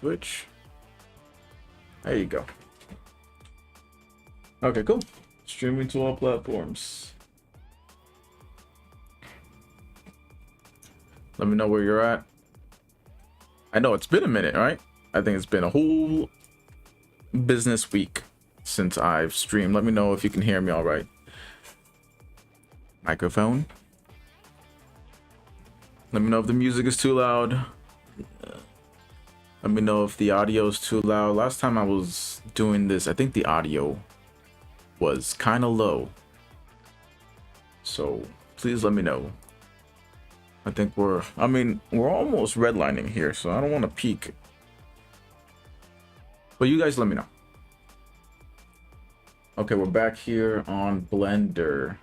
Twitch. There you go. Okay, cool. Streaming to all platforms. Let me know where you're at. I know it's been a minute, right? I think it's been a whole business week since I've streamed. Let me know if you can hear me all right. Microphone. Let me know if the music is too loud. Let me know if the audio is too loud. Last time I was doing this, I think the audio was kind of low. So please let me know. I think we're almost redlining here, so I don't want to peak. But you guys let me know. Okay, we're back here on Blender.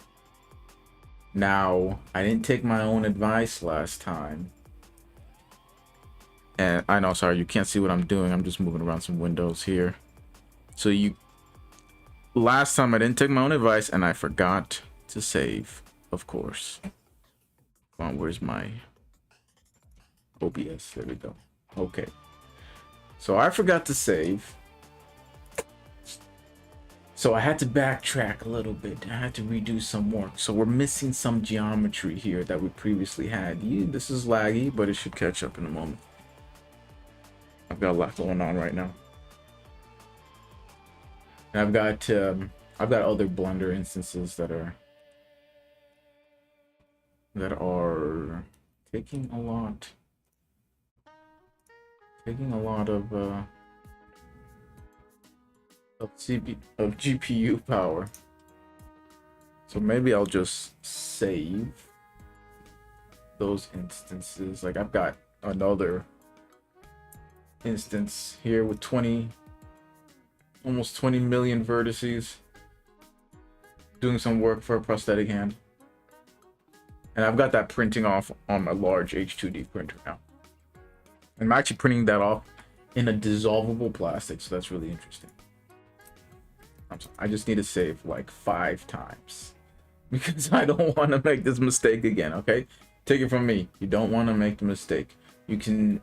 Now, I didn't take my own advice last time. And I know, sorry, you can't see what I'm doing. I'm just moving around some windows here. So last time I didn't take my own advice and I forgot to save, of course. Come on, where's my OBS? There we go. Okay. So I forgot to save. So I had to backtrack a little bit. I had to redo some work. So we're missing some geometry here that we previously had. This is laggy, but it should catch up in a moment. I've got a lot going on right now. And I've got other Blender instances that are taking a lot of GPU power. So maybe I'll just save those instances. Like I've got another instance here with almost 20 million vertices, doing some work for a prosthetic hand. And I've got that printing off on my large H2D printer now. I'm actually printing that off in a dissolvable plastic, so that's really interesting. I just need to save like 5 times because I don't want to make this mistake again. Okay, take it from me, you don't want to make the mistake. You can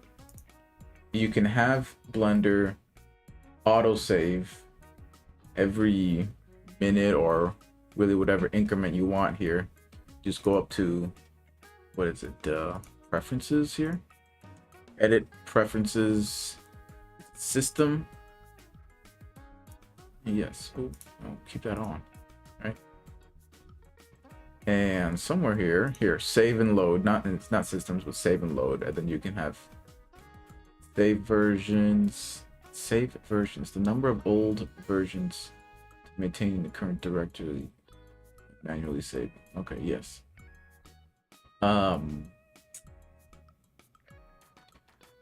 have Blender autosave every minute or really whatever increment you want here. Just go up to, what is it, preferences here, edit preferences, system. Yes, I'll keep that on, right? And somewhere here, save and load. It's not systems, but save and load, and then you can have save versions. The number of old versions to maintain the current directory. Manually save. Okay, yes.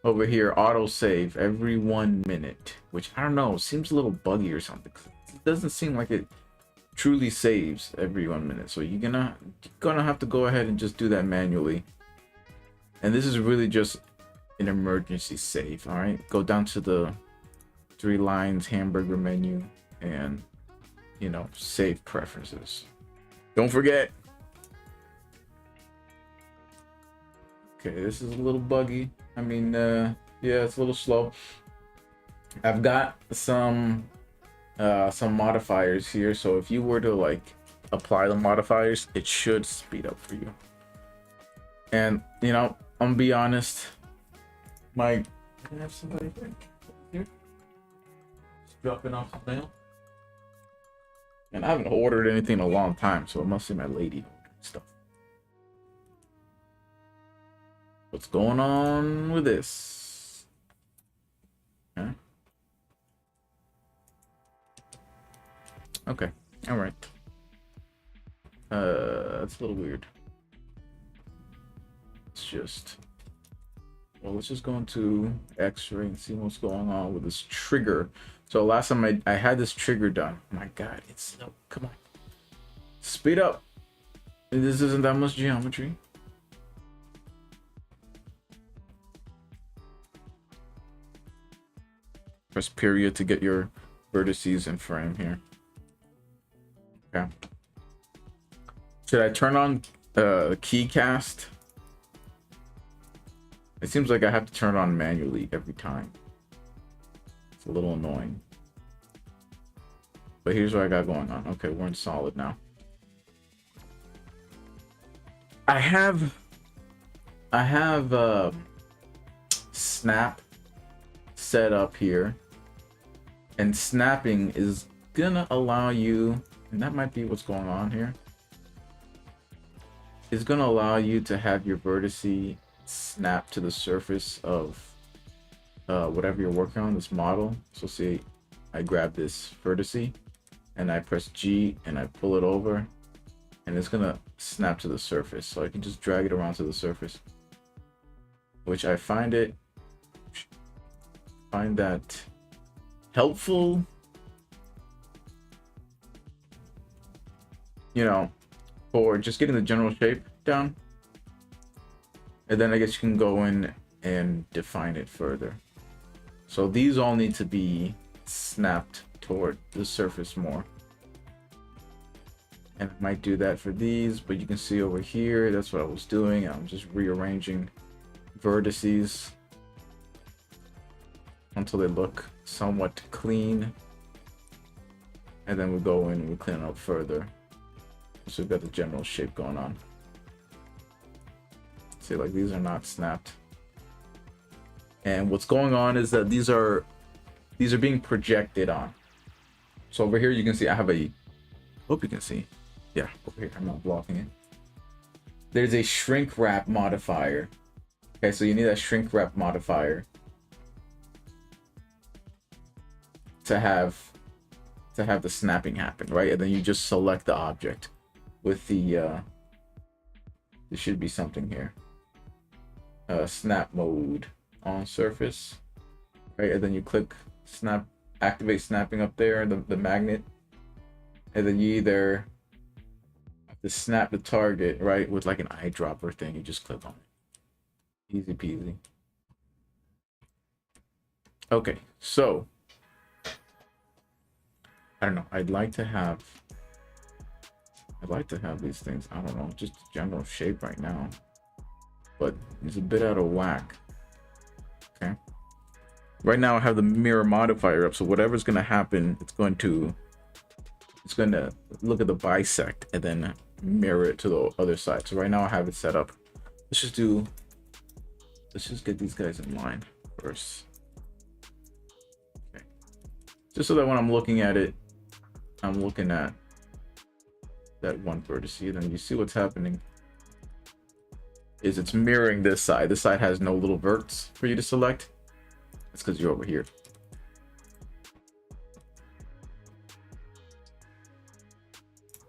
Over here, auto save every 1 minute, which I don't know, seems a little buggy or something. It doesn't seem like it truly saves every 1 minute. So you're gonna have to go ahead and just do that manually. And this is really just an emergency save. All right, go down to the 3 lines hamburger menu and save preferences. Don't forget. Okay, this is a little buggy. I mean, yeah, it's a little slow. I've got some modifiers here, so if you were to like apply the modifiers, it should speed up for you. And I'm gonna be honest, can I have somebody here? Just dropping off the mail. And I haven't ordered anything in a long time, so it must be my lady ordering stuff. What's going on with this? Okay. Okay. All right. That's a little weird. Let's just go into X-ray and see what's going on with this trigger. So last time I had this trigger done. Oh my God, it's slow. Come on. Speed up. This isn't that much geometry. Press period to get your vertices in frame here. Okay. Should I turn on key cast? It seems like I have to turn it on manually every time. It's a little annoying. But here's what I got going on. Okay, we're in solid now. I have snap set up here, and snapping is gonna allow you, and that might be what's going on here, is gonna allow you to have your vertice snap to the surface of whatever you're working on, this model. So see, I grab this vertice and I press G and I pull it over, and it's gonna snap to the surface. So I can just drag it around to the surface, which I find that helpful, you know, for just getting the general shape down. And then I guess you can go in and define it further. So these all need to be snapped toward the surface more. And I might do that for these, but you can see over here, that's what I was doing. I'm just rearranging vertices until they look somewhat clean. And then we go in and we clean it up further. So we've got the general shape going on. See, like these are not snapped. And what's going on is that these are being projected on. So over here you can see I have a, hope you can see. Yeah, over here, I'm not blocking it. There's a shrink wrap modifier. Okay, so you need a shrink wrap modifier to have the snapping happen, right? And then you just select the object with the there should be something here. Snap mode on surface, right? And then you click snap, activate snapping up there, the magnet, and then you either have to snap the target, right, with like an eyedropper thing. You just click on it, easy peasy. Okay, so I don't know, I'd like to have these things, I don't know, just general shape right now, but it's a bit out of whack. Okay, right now I have the mirror modifier up, so whatever's going to happen, it's going to look at the bisect and then mirror it to the other side. So right now I have it set up. Let's just get these guys in line first. Okay, just so that when I'm looking at it, I'm looking at that one vertex, then you see what's happening is it's mirroring this side. This side has no little verts for you to select. It's because you're over here.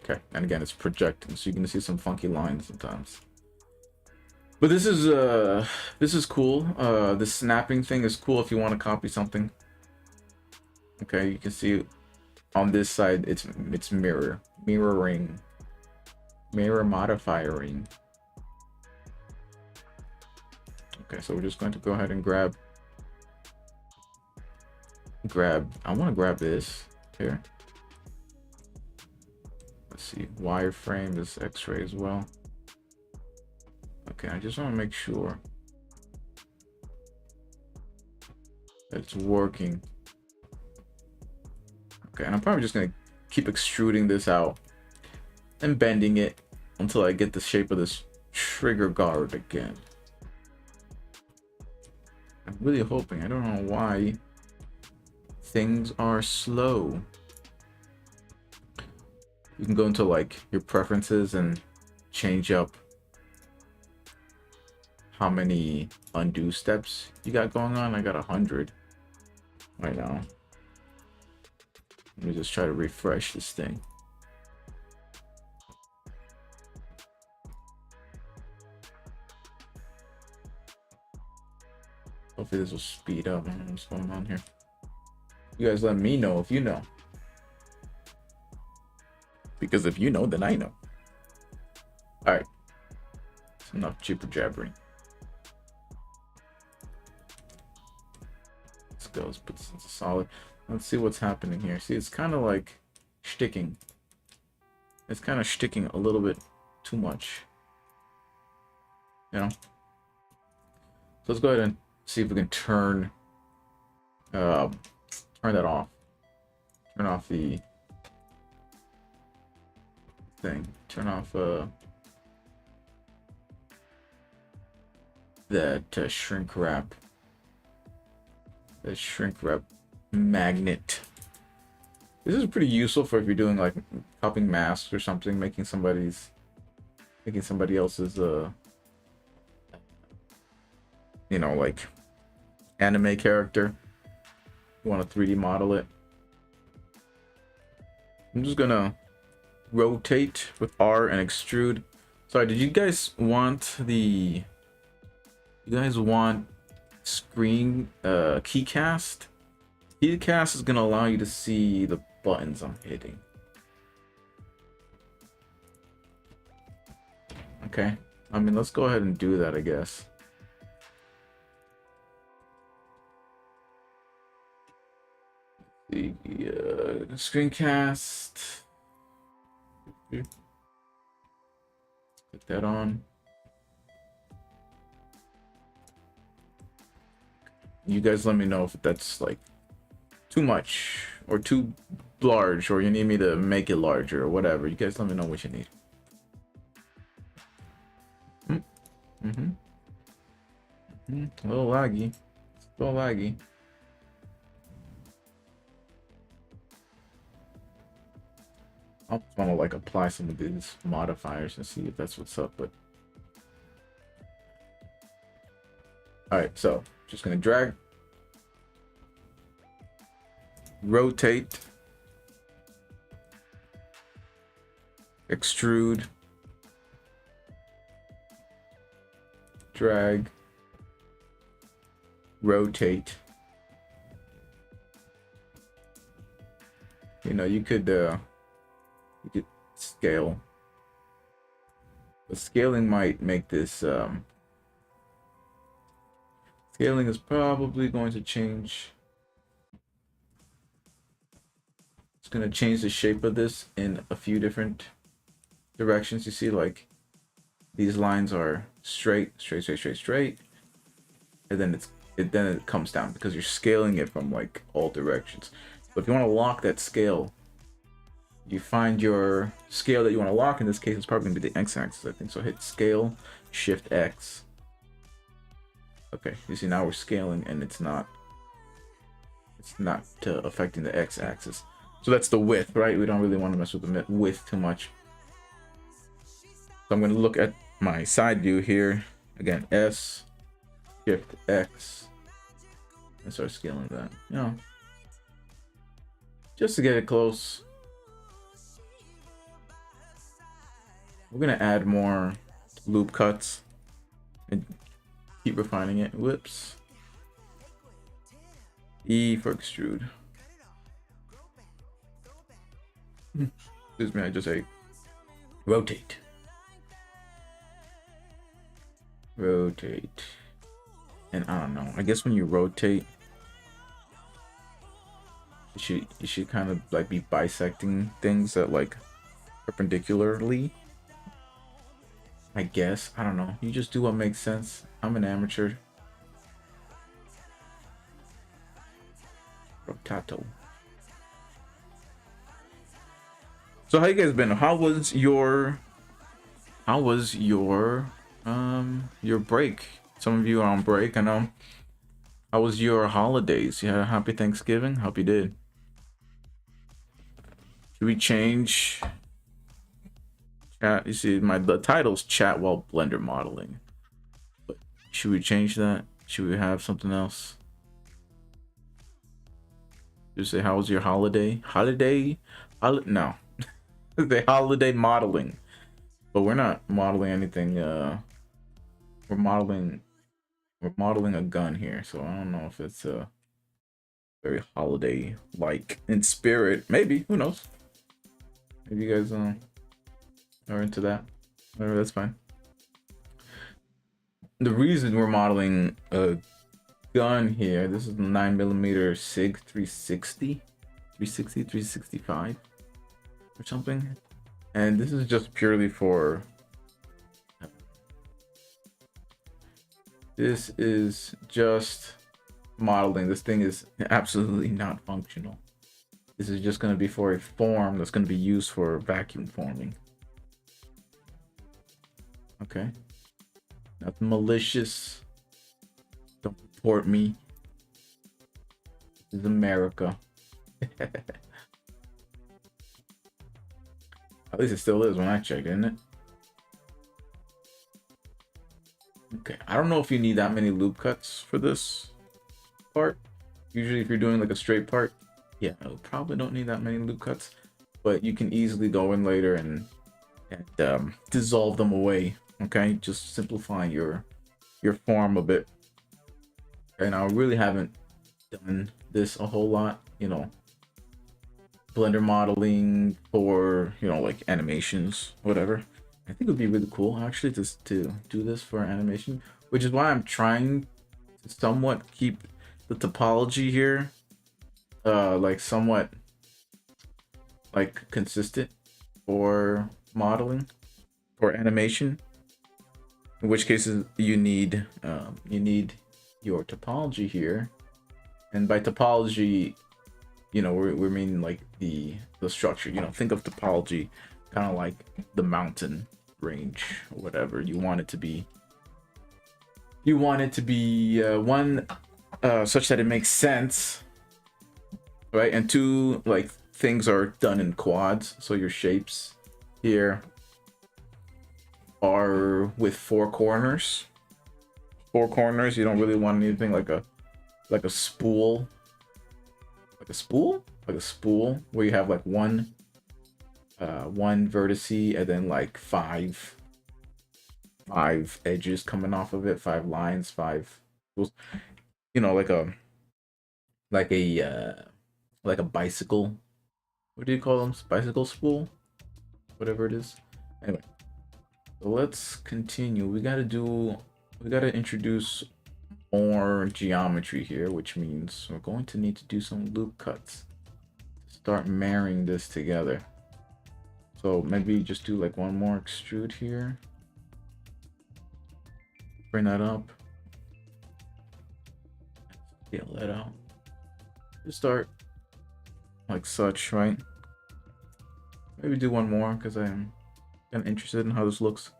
Okay, and again, it's projecting, so you can see some funky lines sometimes. But this is cool. The snapping thing is cool if you want to copy something. Okay, you can see on this side it's mirroring, mirror modifiering. Okay, so we're just going to go ahead and grab, I want to grab this here. Let's see, wireframe is X-ray as well. Okay, I just want to make sure that it's working. Okay, and I'm probably just going to keep extruding this out and bending it until I get the shape of this trigger guard again. I'm really hoping, I don't know why things are slow. You can go into like your preferences and change up how many undo steps you got going on. I got 100 right now. Let me just try to refresh this thing. Hopefully this will speed up. I don't know what's going on here. You guys let me know if you know. Because if you know, then I know. Alright. It's enough jibber jabbering. Let's go. Let's put this into solid. Let's see what's happening here. See, it's kind of like sticking. It's kind of sticking a little bit too much. You know? So let's go ahead and see if we can turn turn that off. Turn off the thing. Turn off that shrink wrap. That shrink wrap magnet. This is pretty useful for if you're doing like copying masks or something, making somebody else's you know, like anime character. You want to 3D model it. I'm just gonna rotate with R and extrude. Sorry, did you guys want the? You guys want screen keycast? Keycast is gonna allow you to see the buttons I'm hitting. Okay, I mean, let's go ahead and do that, I guess. The screencast. Put that on. You guys let me know if that's like too much or too large, or you need me to make it larger or whatever. You guys let me know what you need. A little laggy. It's a little laggy. I just want to like apply some of these modifiers and see if that's what's up. But all right, so just gonna drag, rotate, extrude, drag, rotate. You know, you could scale, but scaling might make this scaling is probably going to change. It's going to change the shape of this in a few different directions. You see, like these lines are straight, and then it comes down because you're scaling it from like all directions. So if you want to lock that scale, you find your scale that you want to lock. In this case, it's probably gonna be the x-axis, I think. So hit scale, shift X. Okay, you see now we're scaling and it's not affecting the x-axis. So that's the width, right? We don't really want to mess with the width too much. So I'm gonna look at my side view here. Again, S, shift X, and start scaling that. You know, just to get it close. We're gonna add more loop cuts and keep refining it. Whoops. E for extrude. Excuse me, I just ate. Rotate. Rotate. And I don't know. I guess when you rotate, you should kind of like be bisecting things that like perpendicularly. I guess. I don't know. You just do what makes sense. I'm an amateur. Rotato. So how you guys been? How was your break? Some of you are on break, I know. How was your holidays? You had a happy Thanksgiving? Hope you did. Should we change chat? You see the title's chat while Blender modeling. But should we change that? Should we have something else? Just say how was your holiday? No. The holiday modeling. But we're not modeling anything. We're modeling a gun here, so I don't know if it's very holiday like in spirit. Maybe, who knows? Maybe you guys are into that. Whatever, that's fine. The reason we're modeling a gun here, this is 9mm SIG 365 or something, and this is just purely for modeling. This thing is absolutely not functional. This is just going to be for a form that's going to be used for vacuum forming. Okay. Nothing malicious. Don't report me. This is America. At least it still is when I checked, isn't it? Okay. I don't know if you need that many loop cuts for this part. Usually if you're doing like a straight part, yeah, probably don't need that many loop cuts. But you can easily go in later and dissolve them away. Okay, just simplifying your form a bit. And I really haven't done this a whole lot, you know, Blender modeling for, you know, like animations, whatever. I think it would be really cool actually to do this for animation, which is why I'm trying to somewhat keep the topology here like somewhat like consistent for modeling, for animation. In which cases you need your topology here, and by topology, you know, we're meaning like the structure. You know, think of topology kind of like the mountain range or whatever. You want it to be. You want it to be one such that it makes sense, right? And two, like things are done in quads, so your shapes here are with four corners. Four corners. You don't really want anything like a spool. Like a spool? Like a spool where you have like one vertice and then like five edges coming off of it, five lines, five spools. You know, like a bicycle. What do you call them? Bicycle spool? Whatever it is. Anyway. So let's continue. We gotta introduce more geometry here, which means we're going to need to do some loop cuts to start marrying this together. So maybe just do like one more extrude here. Bring that up. Scale that out. Just start like such, right? Maybe do one more because I'm kind of interested in how this looks.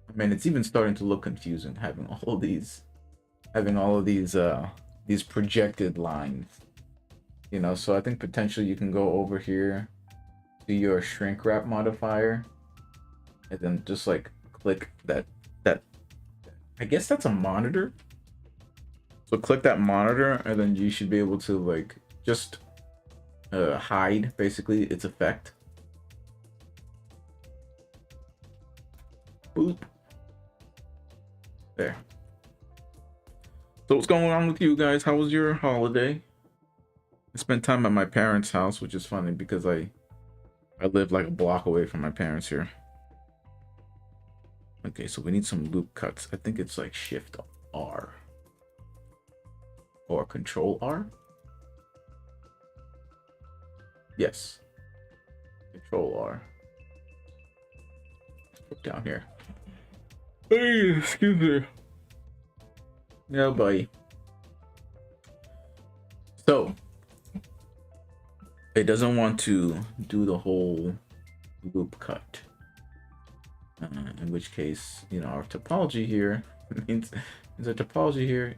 I mean, it's even starting to look confusing having all of these projected lines, you know. So I think potentially you can go over here to your shrink wrap modifier and then just like click that I guess that's a monitor. So click that monitor and then you should be able to like just hide basically its effect. Boop. There. So what's going on with you guys? How was your holiday? I spent time at my parents' house, which is funny because I live like a block away from my parents here. Okay, so we need some loop cuts. I think it's like Shift R or Control R. Yes, Control R. Look down here. Hey, excuse me. Yeah, buddy. So it doesn't want to do the whole loop cut. In which case, you know, our topology here means our topology here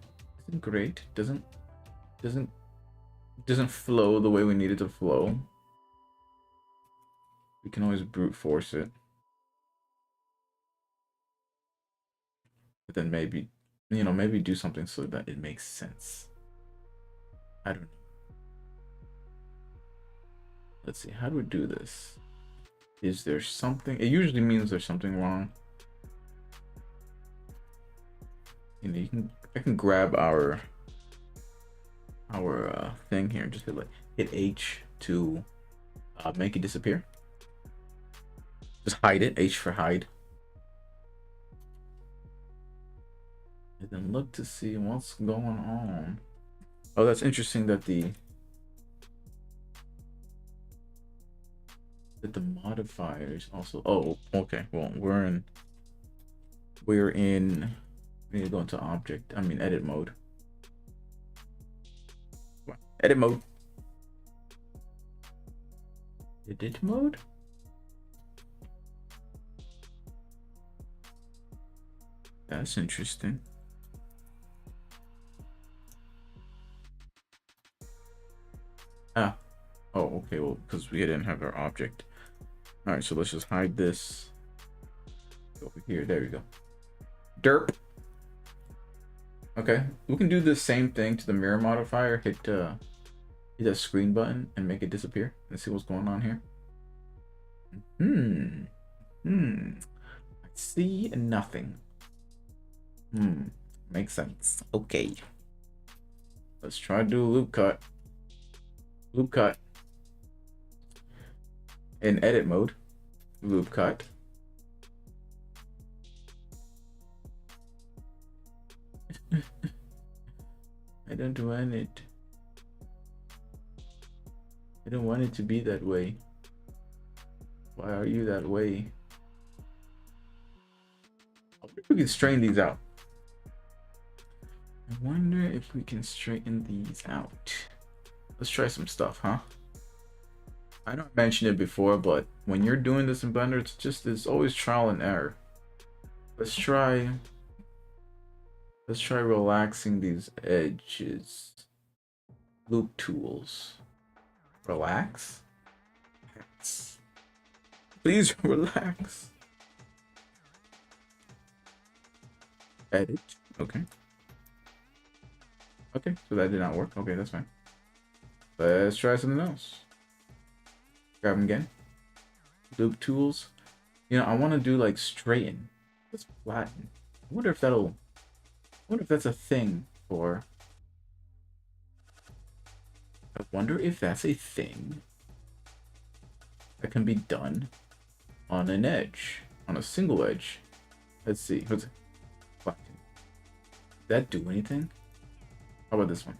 isn't great. Doesn't flow the way we need it to flow. We can always brute force it. But then maybe, you know, maybe do something so that it makes sense. I don't know. Let's see, how do we do this? Is there something? It usually means there's something wrong. You know, I can grab our thing here and just hit H to make it disappear. Just hide it. H for hide. And then look to see what's going on. Oh, that's interesting that the modifiers also. Oh, okay. Well, we're we're in, we need to go into object, I mean edit mode. Edit mode. Edit mode? That's interesting. Ah. Oh, okay, well, because we didn't have our object. All right, so let's just hide this over here. There we go. Derp. Okay, we can do the same thing to the mirror modifier. Hit that screen button and make it disappear. Let's see what's going on here. I see nothing. Makes sense. Okay. Let's try to do a loop cut. Loop cut. In edit mode. Loop cut. I don't want it. I don't want it to be that way. Why are you that way? I wonder if we can straighten these out. I wonder if we can straighten these out. Let's try some stuff, huh? I know I mentioned it before, but when you're doing this in Blender, it's always trial and error. Let's try relaxing these edges. Loop tools. Relax? Please relax. Edit. Okay. Okay, so that did not work. Okay, that's fine. Let's try something else. Grab them again. Loop tools. You know, I want to do like straighten. Let's flatten. I wonder if that's a thing for. I wonder if that's a thing that can be done on an edge, on a single edge. Let's see. What's it? Flatten. Did that do anything? How about this one?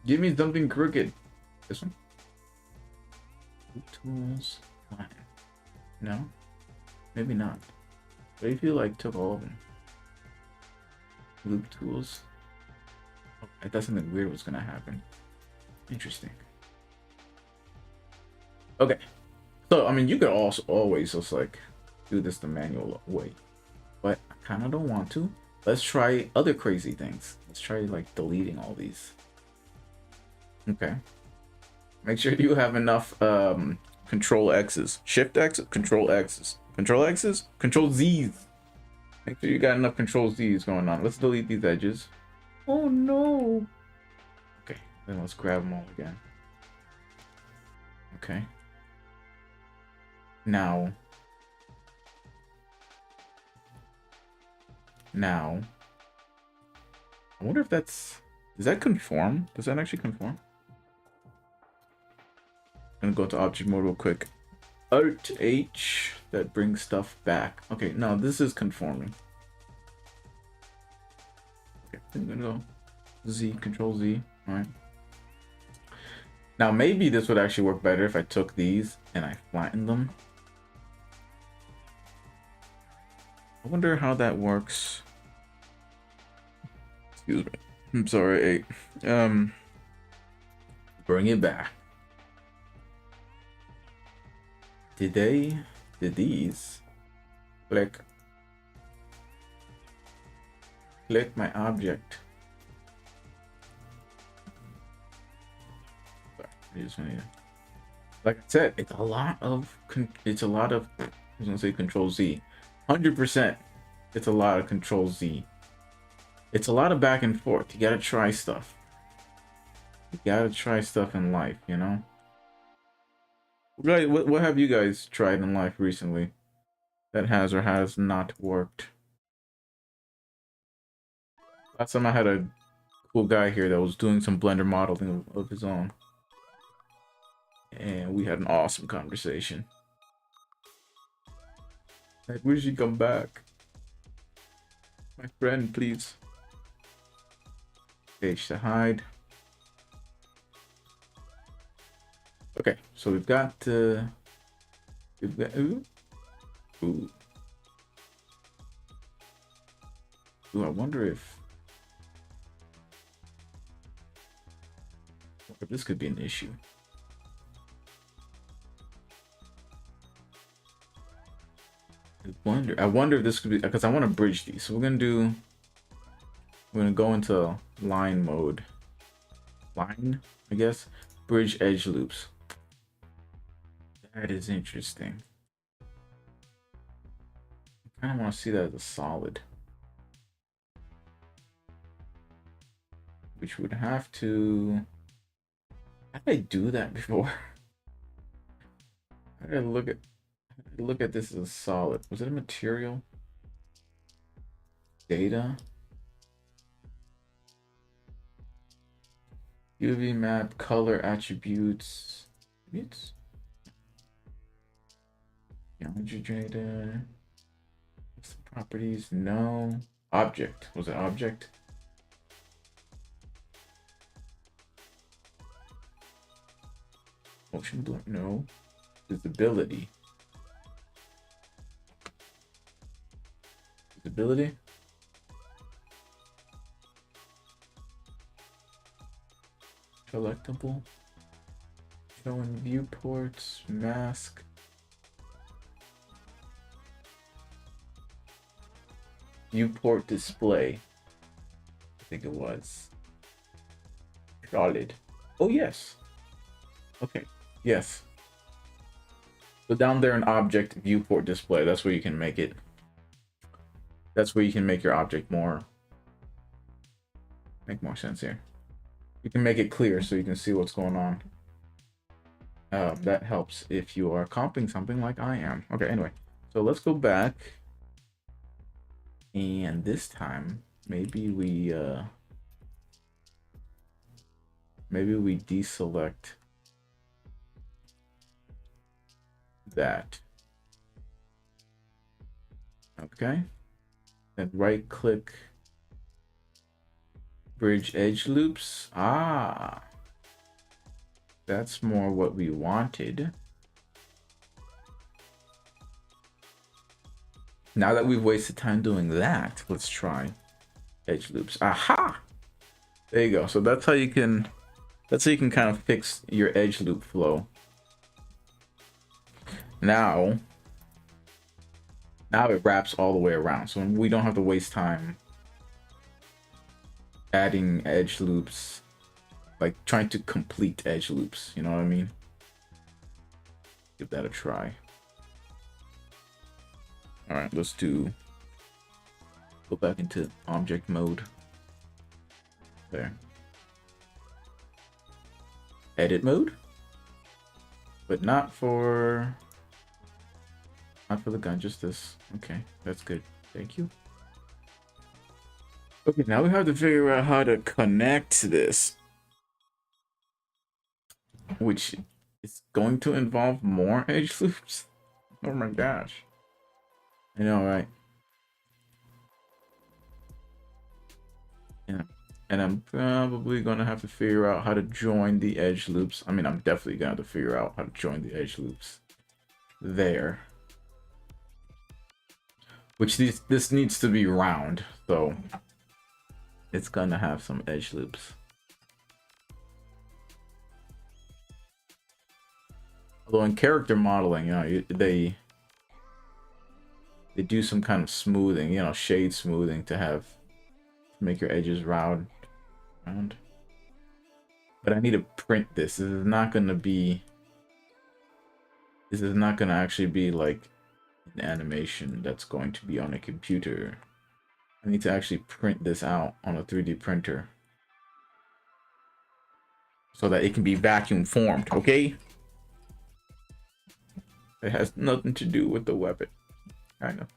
Give me something crooked. This one? Tools. Flatten. No? Maybe not. But if you like took all of them. Loop tools. Oh, I thought something weird was gonna happen. Interesting. Okay. So I mean you could also always just like do this the manual way. But I kinda don't want to. Let's try other crazy things. Let's try like deleting all these. Okay. Make sure you have enough control X's. Shift X, control X's. Control X's, control Z's. Make sure you got enough control Z's going on. Let's delete these edges. Oh no. Okay, then let's grab them all again. Okay. Now. I wonder if that's... Does that conform? Does that actually conform? I'm gonna go to object mode real quick. Alt H, that brings stuff back. Okay, no, this is conforming. Okay, I'm gonna go Z, control Z. Alright. Now maybe this would actually work better if I took these and I flattened them. I wonder how that works. Excuse me. I'm sorry. Bring it back. Did these click my object? Sorry, I just want to, like I said, it's a lot of I was gonna say control Z. 100%. It's a lot of control Z. It's a lot of back and forth. You gotta try stuff. You gotta try stuff in life, you know? Right, what have you guys tried in life recently that has or has not worked? Last time I had a cool guy here that was doing some Blender modeling of his own. And we had an awesome conversation. I wish he'd come back. My friend, please. Page to hide. Okay, so we've got ooh. Ooh, I wonder if this could be an issue. I wonder if this could be, because I want to bridge these. So we're gonna go into line mode. Line, I guess. Bridge edge loops. That is interesting. I kind of want to see that as a solid. Which would have to... How did I do that before? How did I look at this as a solid? Was it a material? Data? UV map, color attributes. Geometry data. Properties, no. Object. Was it object? Motion blur, no. Visibility. Visibility? Collectible. Showing viewports, mask. Viewport display. I think it was. Solid. Oh, yes. Okay. Yes. So down there in object viewport display, that's where you can make it. That's where you can make your object make more sense here. You can make it clear so you can see what's going on. That helps if you are comping something like I am. Okay, anyway. So let's go back. And this time, maybe we deselect that. Okay. Then right click bridge edge loops. Ah, that's more what we wanted. Now that we've wasted time doing that, let's try edge loops. Aha! There you go. So that's how you can kind of fix your edge loop flow. Now it wraps all the way around. So we don't have to waste time adding edge loops, like trying to complete edge loops. You know what I mean? Give that a try. All right, let's go back into object mode. There. Edit mode, but not for the gun, just this. Okay, that's good. Thank you. Okay, now we have to figure out how to connect this, which is going to involve more edge loops. Oh my gosh. I know, right? Yeah. And I'm probably gonna have to figure out how to join the edge loops. I mean, I'm definitely gonna have to figure out how to join the edge loops there. Which this needs to be round, so it's gonna have some edge loops. Although in character modeling, you know, they do some kind of smoothing, you know, shade smoothing to make your edges round. But I need to print this. This is not gonna actually be like an animation that's going to be on a computer. I need to actually print this out on a 3D printer so that it can be vacuum formed, okay? It has nothing to do with the weapon. Kind of.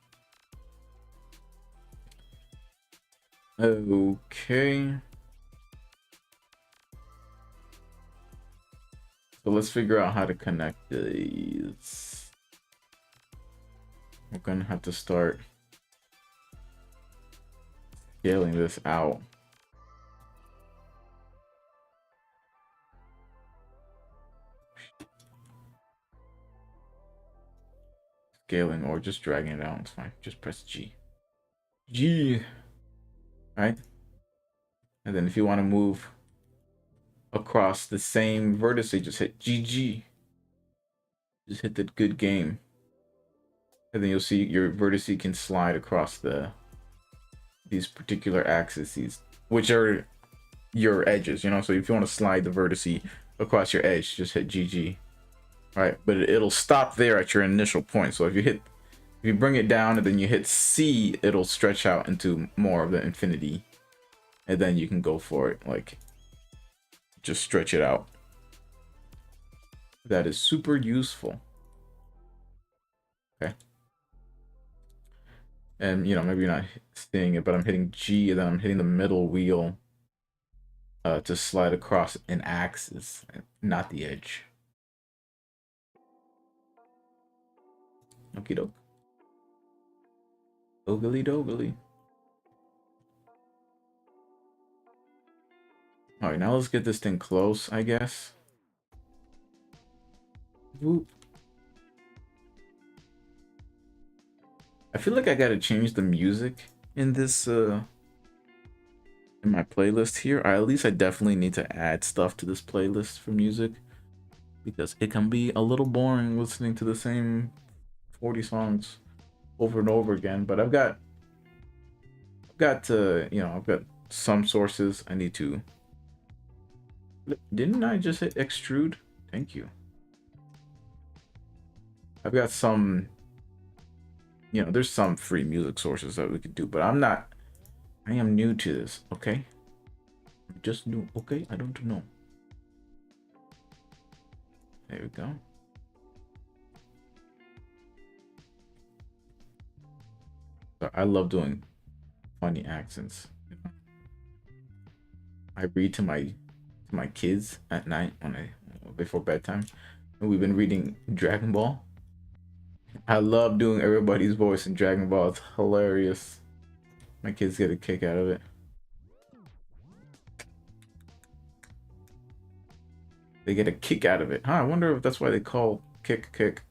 Okay. So let's figure out how to connect these. We're gonna have to start scaling this out. Scaling or just dragging it out, it's fine. Just press G. G. right? And then if you want to move across the same vertex, just hit GG. Just hit the good game. And then you'll see your vertex can slide across these particular axes, which are your edges, you know. So if you want to slide the vertex across your edge, just hit GG. All right, but it'll stop there at your initial point. So if you bring it down and then you hit C, it'll stretch out into more of the infinity, and then you can go for it, like just stretch it out. That is super useful. Okay. And you know, maybe you're not seeing it, but I'm hitting G and then I'm hitting the middle wheel to slide across an axis, not the edge. Okie doke. Ogly dogly. All right, now let's get this thing close, I guess. Whoop. I feel like I gotta change the music in this in my playlist here. Or at least I definitely need to add stuff to this playlist for music, because it can be a little boring listening to the same 40 songs over and over again. But I've got you know, I've got some sources. I need to. Didn't I just hit extrude? Thank you. I've got some, you know, there's some free music sources that we could do, but I am new to this, okay? I'm just new, okay? I don't know. There we go. So I love doing funny accents. I read to my kids at night before bedtime, and we've been reading Dragon Ball. I love doing everybody's voice in Dragon Ball. It's hilarious. My kids get a kick out of it. They get a kick out of it. Huh, I wonder if that's why they call kick.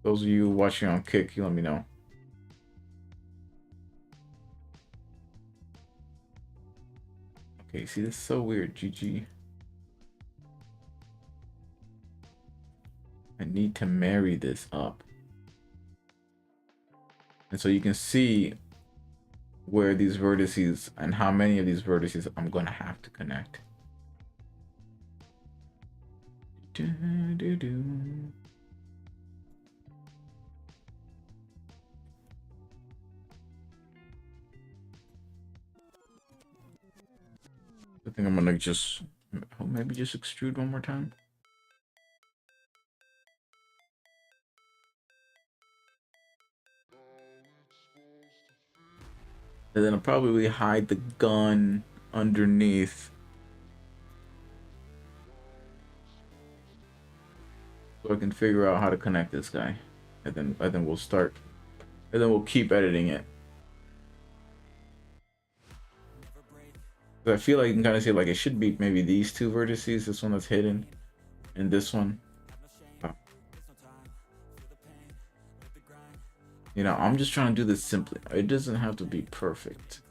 Those of you watching on Kick, you let me know. Okay, see, this is so weird. GG. I need to marry this up. And so you can see where these vertices and how many of these vertices I'm gonna have to connect. I think I'm gonna just maybe just extrude one more time. And then I'll probably hide the gun underneath, so I can figure out how to connect this guy. And then we'll start, and then we'll keep editing it. So I feel like you can kind of see, like, it should be maybe these two vertices, this one that's hidden, and this one. You know, I'm just trying to do this simply. It doesn't have to be perfect.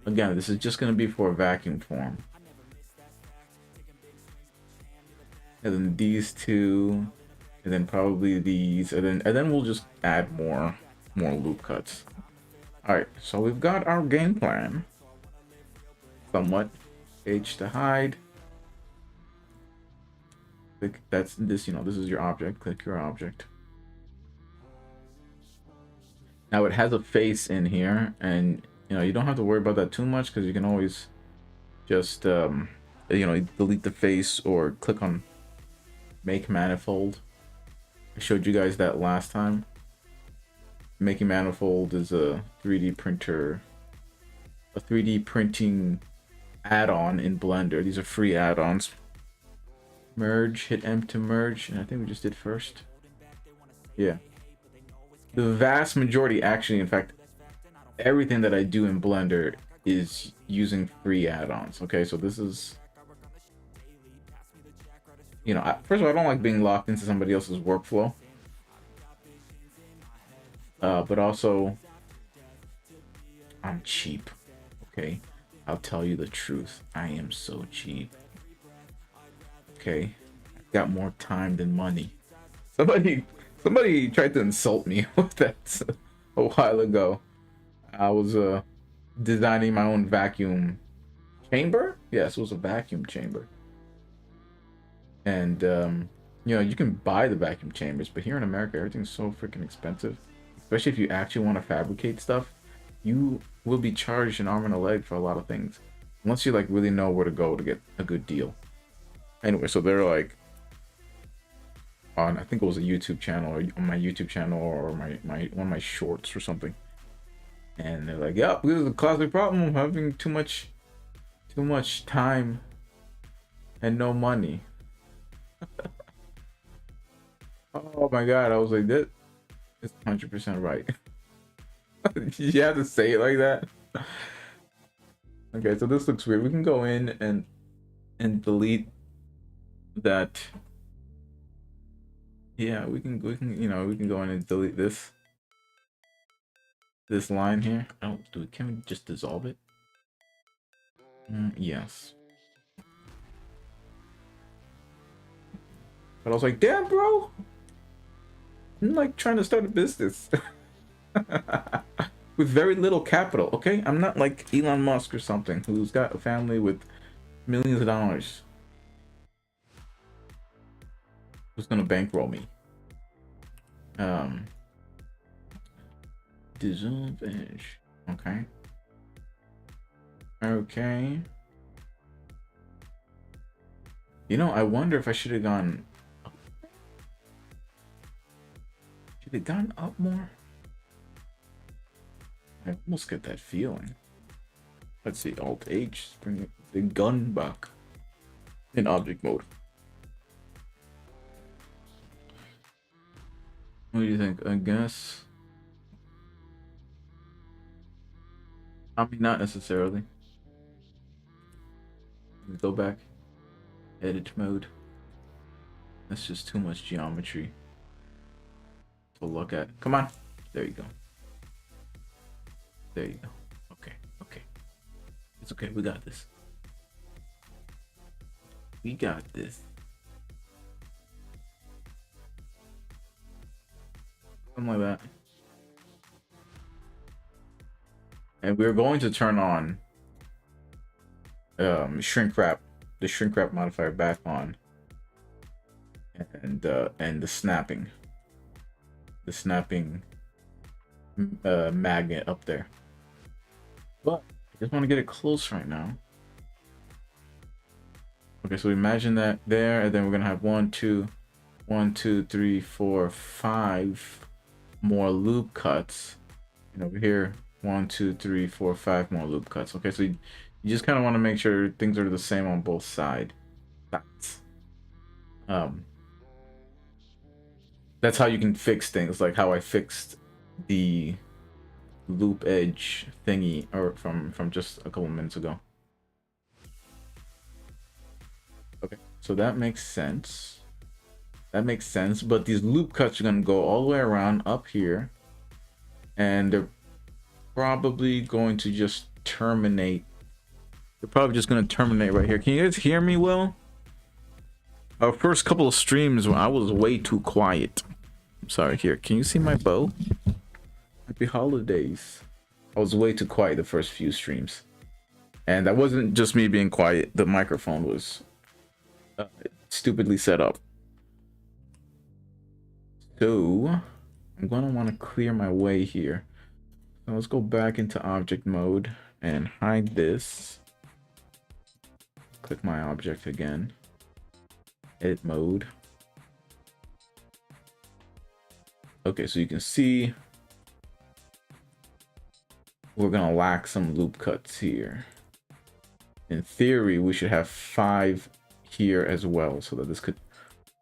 Again, this is just going to be for a vacuum form. And then these two, and then probably these, and then we'll just add more loop cuts. All right, so we've got our game plan. Somewhat. H to hide. Click, that's this, you know, this is your object. Click your object. Now it has a face in here, and you know, you don't have to worry about that too much, because you can always just you know, delete the face or click on make manifold. I showed you guys that last time. Making manifold is a 3D printer, a 3D printing add-on in Blender. These are free add-ons. Merge, hit M to merge, and I think we just did first. Yeah. The vast majority, actually, in fact, everything that I do in Blender is using free add-ons. Okay, so this is, you know, first of all, I don't like being locked into somebody else's workflow. But also, I'm cheap. Okay, I'll tell you the truth. I am so cheap. Okay, I've got more time than money. Somebody tried to insult me with that a while ago. I was designing my own vacuum chamber. Yes, it was a vacuum chamber. And you know, you can buy the vacuum chambers, but here in America, everything's so freaking expensive. Especially if you actually want to fabricate stuff, you will be charged an arm and a leg for a lot of things, unless you like really know where to go to get a good deal. Anyway, so they're like on, I think it was a YouTube channel, or on my YouTube channel, or my one of my shorts or something. And they're like, "Yep, this is a classic problem of having too much time and no money." Oh my god, I was like, "That is 100% right." You have to say it like that. Okay, so this looks weird. We can go in and delete that. Yeah, we can you know, we can go in and delete this line here. Oh, can we just dissolve it? Yes. But I was like, damn, bro, I'm like trying to start a business with very little capital. Okay, I'm not like Elon Musk or something who's got a family with millions of dollars who's gonna bankroll me. Dissolve edge. Okay. Okay. You know, I wonder if I should have gone up. Should have gone up more? I almost get that feeling. Let's see, Alt H, bring the gun back in object mode. What do you think? I guess. I mean, not necessarily. Go back. Edit mode. That's just too much geometry to look at. Come on. There you go. There you go. Okay. Okay. It's okay. We got this. We got this. Something like that. And we're going to turn on shrink wrap, the shrink wrap modifier back on, and the snapping magnet up there. But I just want to get it close right now. Okay, so imagine that there, and then we're gonna have 1, 2, 3, 4, 5 more loop cuts, and over here 1, 2, 3, 4, 5 more loop cuts. Okay, so you just kind of want to make sure things are the same on both sides. That's how you can fix things, like how I fixed the loop edge thingy, or from just a couple minutes ago. Okay, so that makes sense. That makes sense, but these loop cuts are gonna go all the way around up here, and they're probably going to just terminate. They're probably just gonna terminate right here. Can you guys hear me well? Our first couple of streams, I was way too quiet. I'm sorry. Here, can you see my bow? Happy holidays. I was way too quiet the first few streams, and that wasn't just me being quiet. The microphone was stupidly set up. So I'm gonna want to clear my way here. So let's go back into object mode and hide this. Click my object again. Edit mode. Okay, so you can see we're gonna lack some loop cuts here. In theory, we should have 5 here as well, so that this could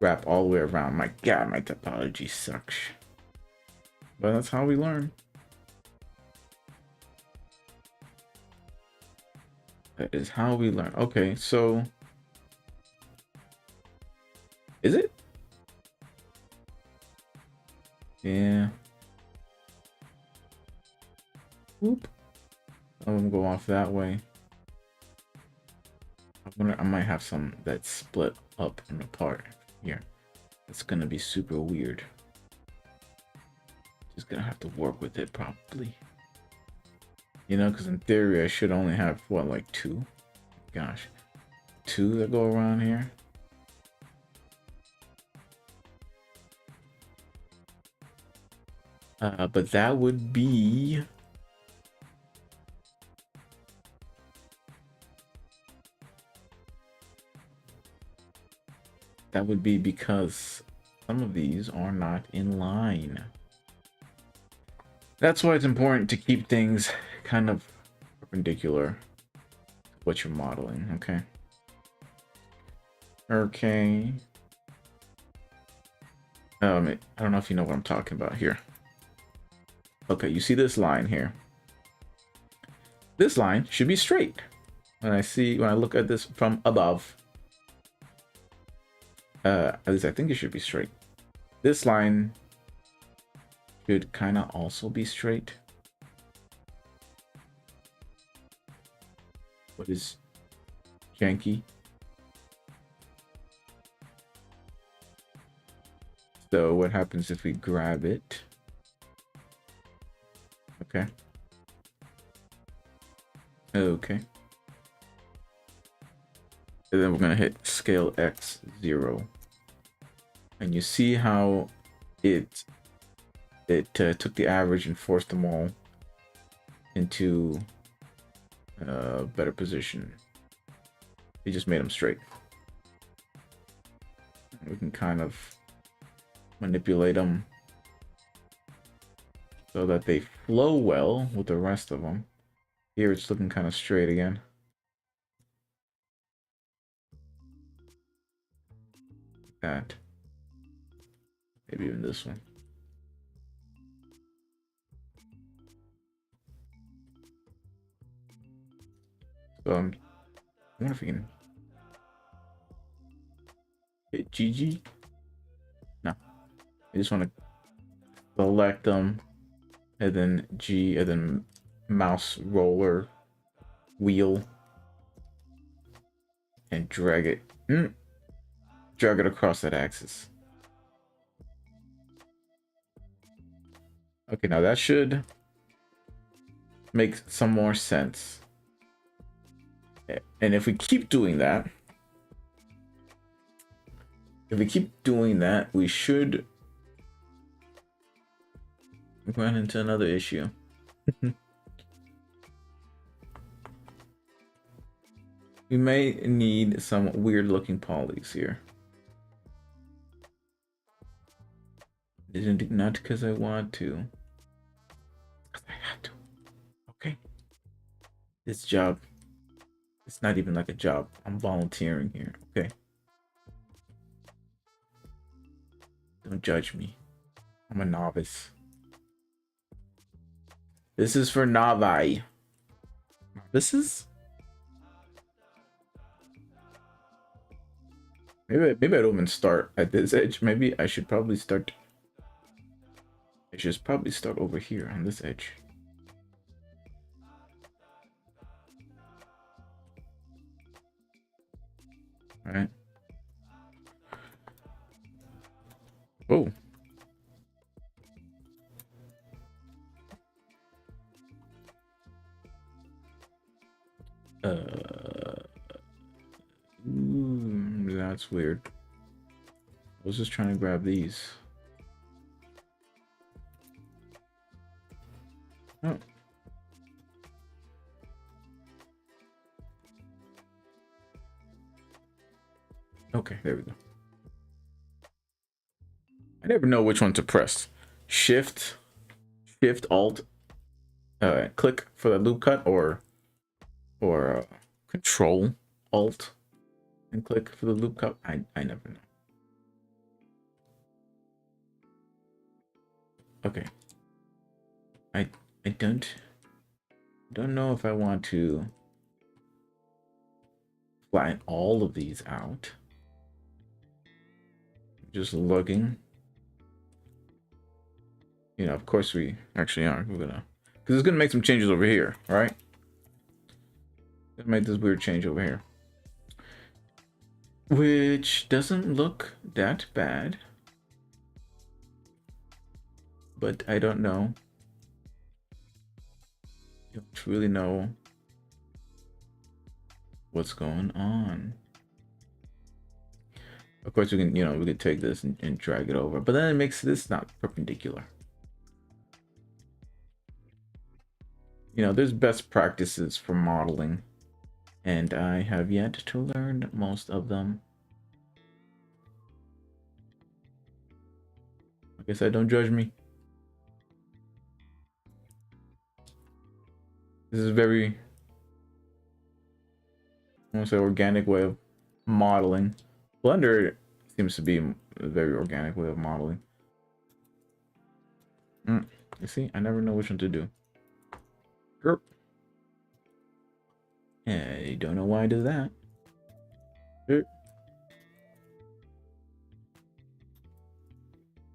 wrap all the way around. My god, my topology sucks. But that's how we learn. That is how we learn. Okay, so is it? Yeah. Whoop. Some of them go off that way. I might have some that split up and apart here. It's gonna be super weird. Just gonna have to work with it probably. You know, because in theory I should only have what, like 2? Gosh, 2 that go around here. But that would be because some of these are not in line. That's why it's important to keep things kind of perpendicular to what you're modeling, okay? Okay. I don't know if you know what I'm talking about here. Okay, you see this line here. This line should be straight. When I look at this from above, at least I think it should be straight. This line should kind of also be straight. What is janky? So what happens if we grab it? Okay. Okay. And then we're gonna hit scale X 0. And you see how it took the average and forced them all into a better position. It just made them straight. We can kind of manipulate them so that they flow well with the rest of them. Here it's looking kind of straight again. That. Maybe even this one. So I wonder if we can hit GG. No, I just want to select them, and then G, and then mouse roller wheel, and drag it. Drag it across that axis. Okay, now that should make some more sense. And if we keep doing that, we should run into another issue. We may need some weird looking polys here. Not because I want to. Because I have to. Okay. This job. It's not even like a job. I'm volunteering here. Okay. Don't judge me. I'm a novice. This is for novi. Novices? Maybe I don't even start at this edge. Maybe I should probably start. I should probably start over here on this edge. All right. Oh. That's weird. I was just trying to grab these. Oh. Okay, there we go. I never know which one to press. Shift, Alt, click for the loop cut, or Control, Alt, and click for the loop cut. I never know. Okay. I don't know if I want to flatten all of these out. Just looking. You know, of course we actually are. We're gonna, because it's gonna make some changes over here, right? Gonna make this weird change over here, which doesn't look that bad, but I don't know. Don't really know what's going on. Of course, we can, you know, we could take this and drag it over, but then it makes this not perpendicular. You know, there's best practices for modeling, and I have yet to learn most of them. Like I said, don't judge me. This is very, I want to say, organic way of modeling. Blender seems to be a very organic way of modeling. You see, I never know which one to do. I don't know why I did that.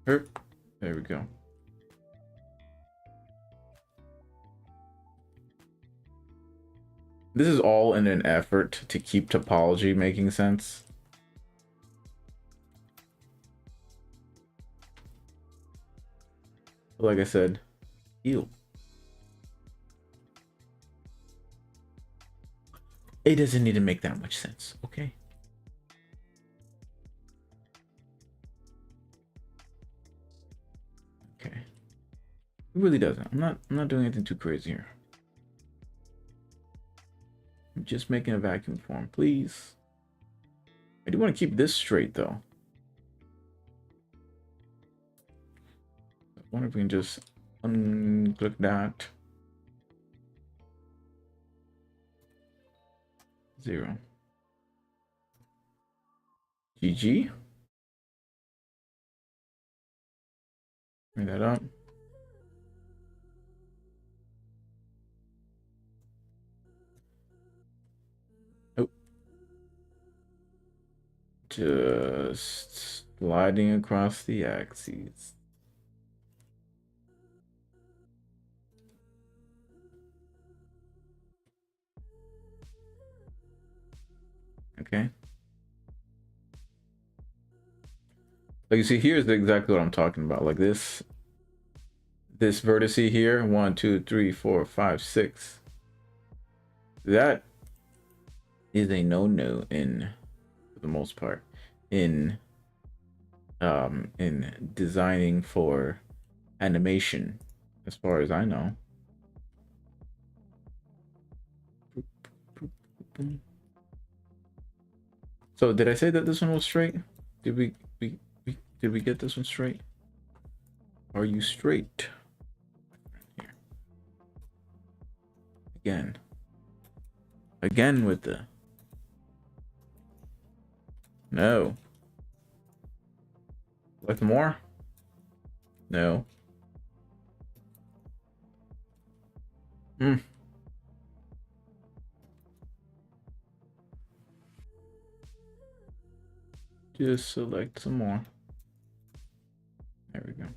There we go. This is all in an effort to keep topology making sense. Like I said, ew. It doesn't need to make that much sense, okay? Okay. It really doesn't. I'm not doing anything too crazy here. I'm just making a vacuum form, please. I do want to keep this straight though. I wonder if we can just unclick that. 0. GG. Bring that up. Oh. Just sliding across the axes. Okay. Like you see, here's exactly what I'm talking about. Like this vertex here, 1, 2, 3, 4, 5, 6. That is a no-no in, for the most part, in designing for animation, as far as I know. So did I say that this one was straight? Did we get this one straight? Are you straight? Here. Again with the no. Like more? No. Just select some more. There we go.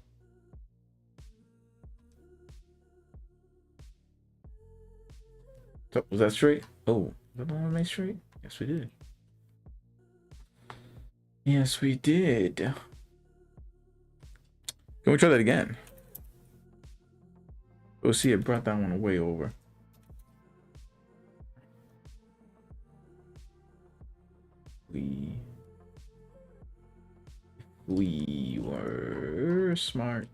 So, was that straight? Oh, did the one make straight? Yes, we did. Yes, we did. Can we try that again? Oh, see, it brought that one way over. We were smart.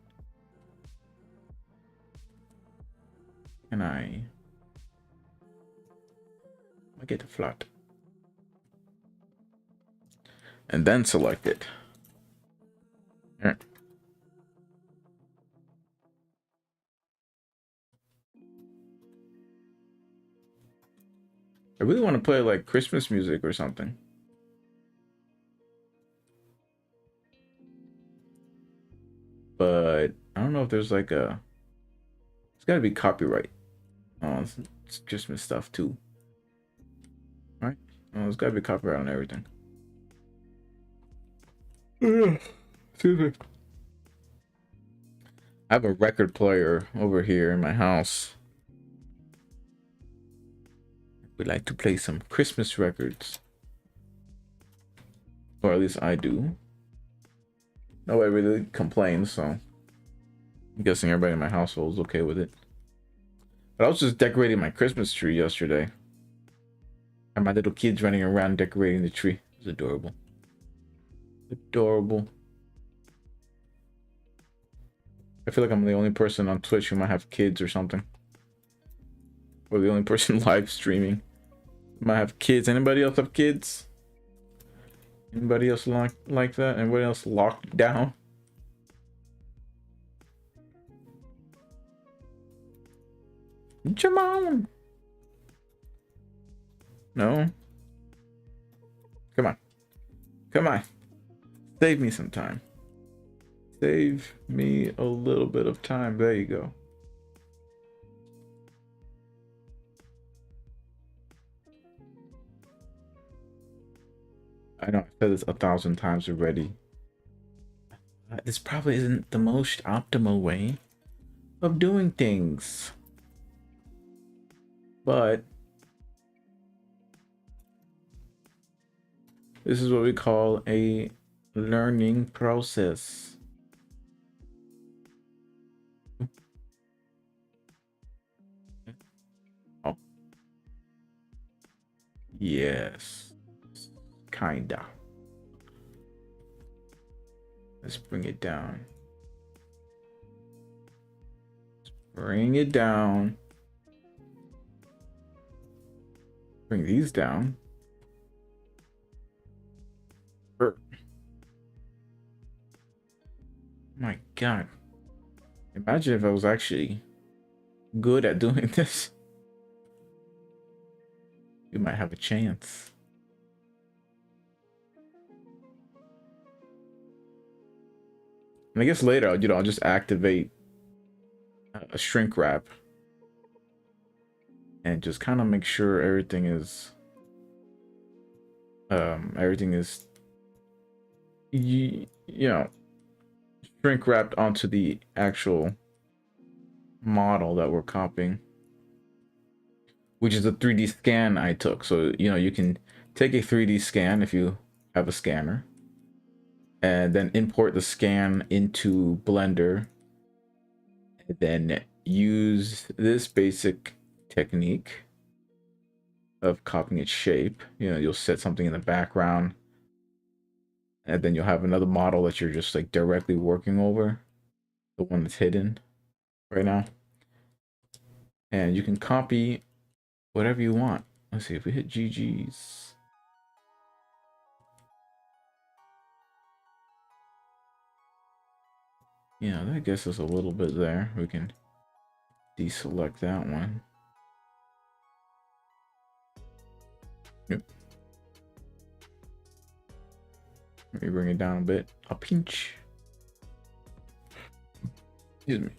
And I get a flat. And then select it. All right. I really want to play like Christmas music or something. But I don't know if there's like a, it's gotta be copyright. Oh, it's Christmas stuff too. Right? Oh, there's gotta be copyright on everything. Excuse me. I have a record player over here in my house. We like to play some Christmas records. Or at least I do. Nobody really complains, so I'm guessing everybody in my household is okay with it. But I was just decorating my Christmas tree yesterday. And my little kids running around decorating the tree. It was adorable. Adorable. I feel like I'm the only person on Twitch who might have kids or something. Or the only person live streaming might have kids. Anybody else have kids? Anybody else like that? Anybody else locked down? Come on. No. Come on. Come on. Save me some time. Save me a little bit of time. There you go. I know I've said this 1,000 times already. This probably isn't the most optimal way of doing things. But this is what we call a learning process. Oh. Yes. Kinda. Let's bring it down. Let's bring it down. Bring these down. My God. Imagine if I was actually good at doing this. You might have a chance. And I guess later, I'll just activate a shrink wrap and just kind of make sure everything is you know, shrink wrapped onto the actual model that we're copying, which is a 3D scan I took. So, you can take a 3D scan if you have a scanner, and then import the scan into Blender, and then use this basic technique of copying its shape. You'll set something in the background, and then you'll have another model that you're just like directly working over, the one that's hidden right now, and you can copy whatever you want. Let's see if we hit GG's. Yeah, that gets us a little bit there. We can deselect that one. Yep. Let me bring it down a bit. A pinch. Excuse me.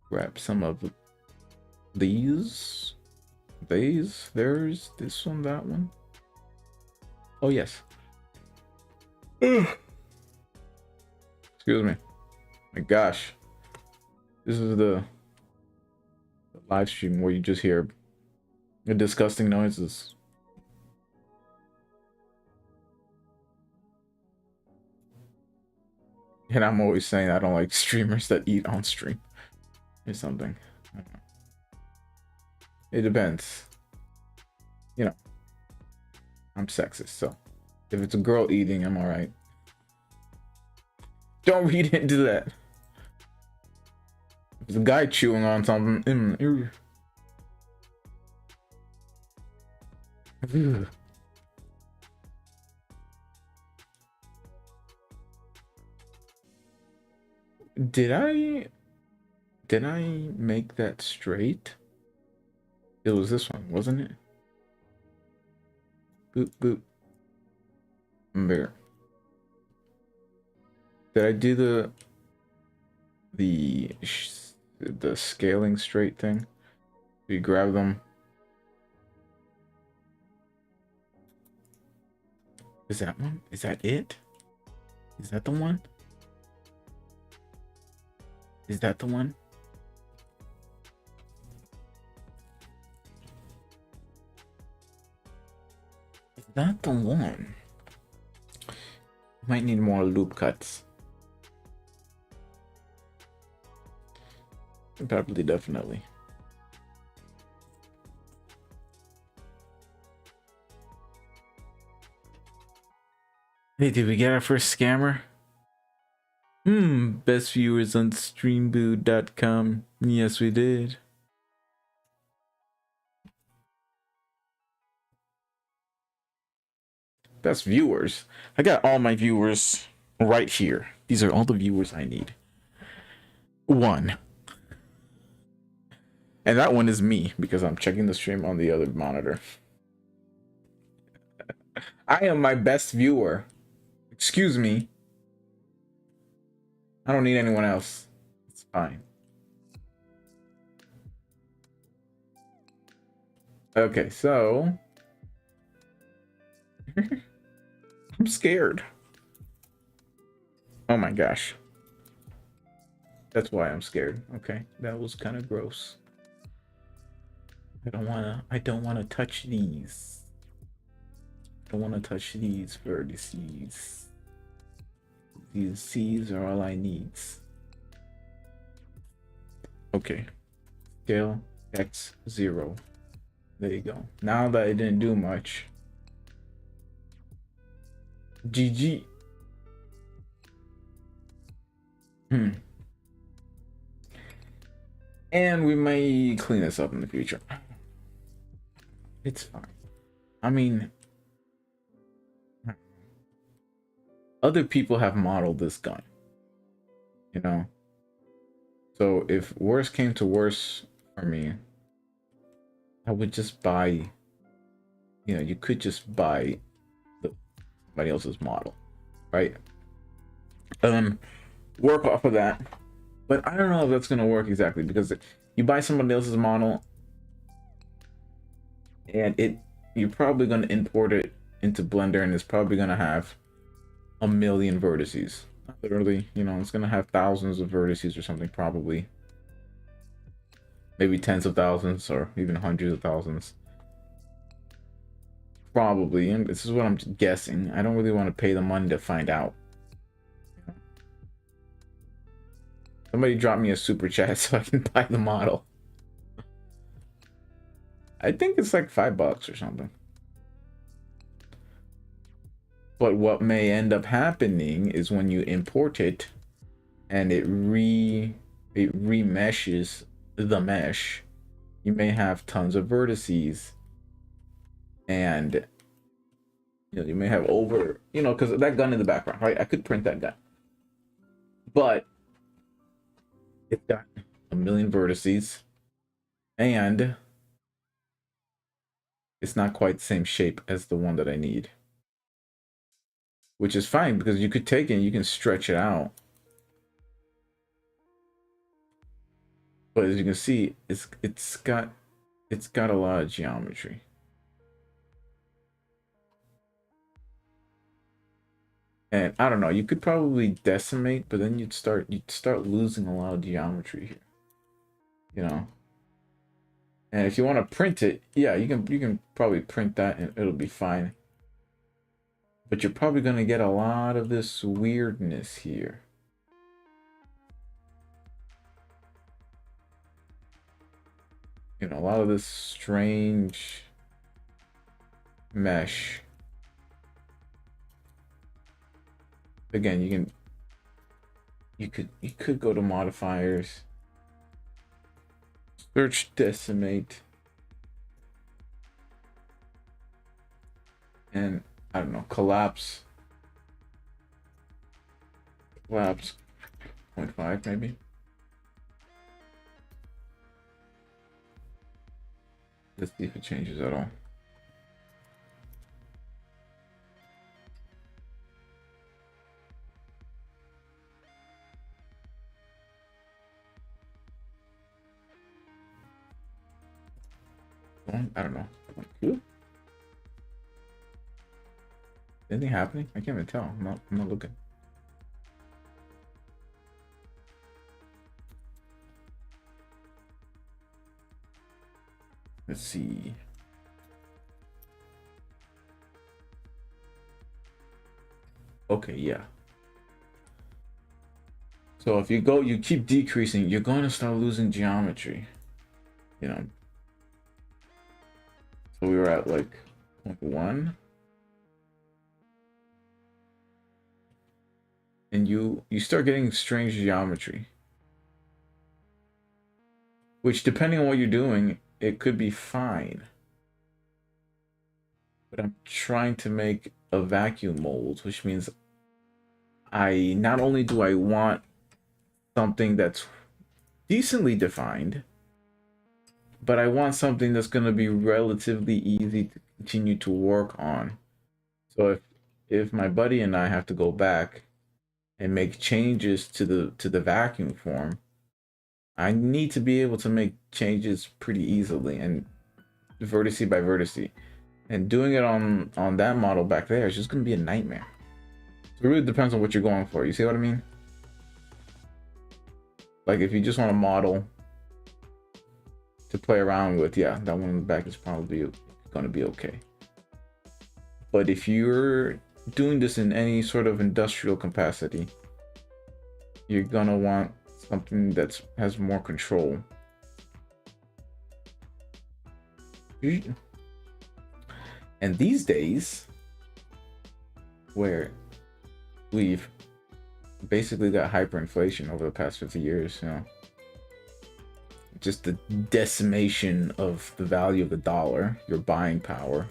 Grab some of these. There's this one, that one. Oh, yes. Excuse me. My gosh. This is the live stream where you just hear the disgusting noises. And I'm always saying I don't like streamers that eat on stream or something. It depends. I'm sexist, so if it's a girl eating, I'm alright. Don't read into that. If it's a guy chewing on something, Did I make that straight? It was this one, wasn't it? Boop boop. There. Did I do the scaling straight thing? You grab them. Is that one? Is that it? Is that the one? Is that the one? Not the one. Might need more loop cuts. Probably, definitely. Hey, did we get our first scammer? Best viewers on streamboot.com. Yes, we did. Best viewers. I got all my viewers right here. These are all the viewers I need. 1. And that one is me because I'm checking the stream on the other monitor. I am my best viewer. Excuse me. I don't need anyone else. It's fine. Okay, so I'm scared. Oh my gosh. That's why I'm scared. Okay, that was kind of gross. I don't wanna touch these. I don't wanna touch these vertices. These C's are all I need. Okay. Scale X0. There you go. Now that it didn't do much. GG. And we may clean this up in the future. It's fine. I mean, other people have modeled this gun, you know? So if worse came to worse for me, I would just buy, you know, you could just buy somebody else's model, right? Work off of that. But I don't know if that's gonna work exactly, because you buy somebody else's model and you're probably gonna import it into Blender, and it's probably gonna have a million vertices. Not literally, you know, it's gonna have thousands of vertices or something, probably. Maybe tens of thousands or even hundreds of thousands. Probably, and this is what I'm guessing. I don't really want to pay the money to find out. Somebody drop me a super chat so I can buy the model. I think it's like $5 or something. But what may end up happening is when you import it and it remeshes the mesh, you may have tons of vertices, and you know, you may have over, you know, because that gun in the background, right? I could print that gun, but it's got a million vertices and it's not quite the same shape as the one that I need, which is fine because you could take it and you can stretch it out. But as you can see, it's got a lot of geometry. And I don't know, you could probably decimate, but then you'd start losing a lot of geometry here. You know. And if you want to print it, yeah, you can probably print that and it'll be fine. But you're probably gonna get a lot of this weirdness here. You know, a lot of this strange mesh. Again, you could go to modifiers, search decimate, and I don't know, collapse 0.5 maybe. Let's see if it changes at all. I don't know. Cool. Anything happening? I can't even tell. I'm not looking. Let's see. Okay, yeah. So if you keep decreasing, you're going to start losing geometry. You know. So we were at like 0.1. And you start getting strange geometry. Which, depending on what you're doing, it could be fine. But I'm trying to make a vacuum mold, which means not only do I want something that's decently defined, but I want something that's going to be relatively easy to continue to work on. So if my buddy and I have to go back and make changes to the vacuum form, I need to be able to make changes pretty easily and vertice by vertice. And doing it on that model back there is just going to be a nightmare. So it really depends on what you're going for. You see what I mean? Like if you just want a model to play around with, yeah, that one in the back is probably going to be okay. But if you're doing this in any sort of industrial capacity, you're going to want something that has more control. And these days, where we've basically got hyperinflation over the past 50 years, you know, just the decimation of the value of the dollar, your buying power,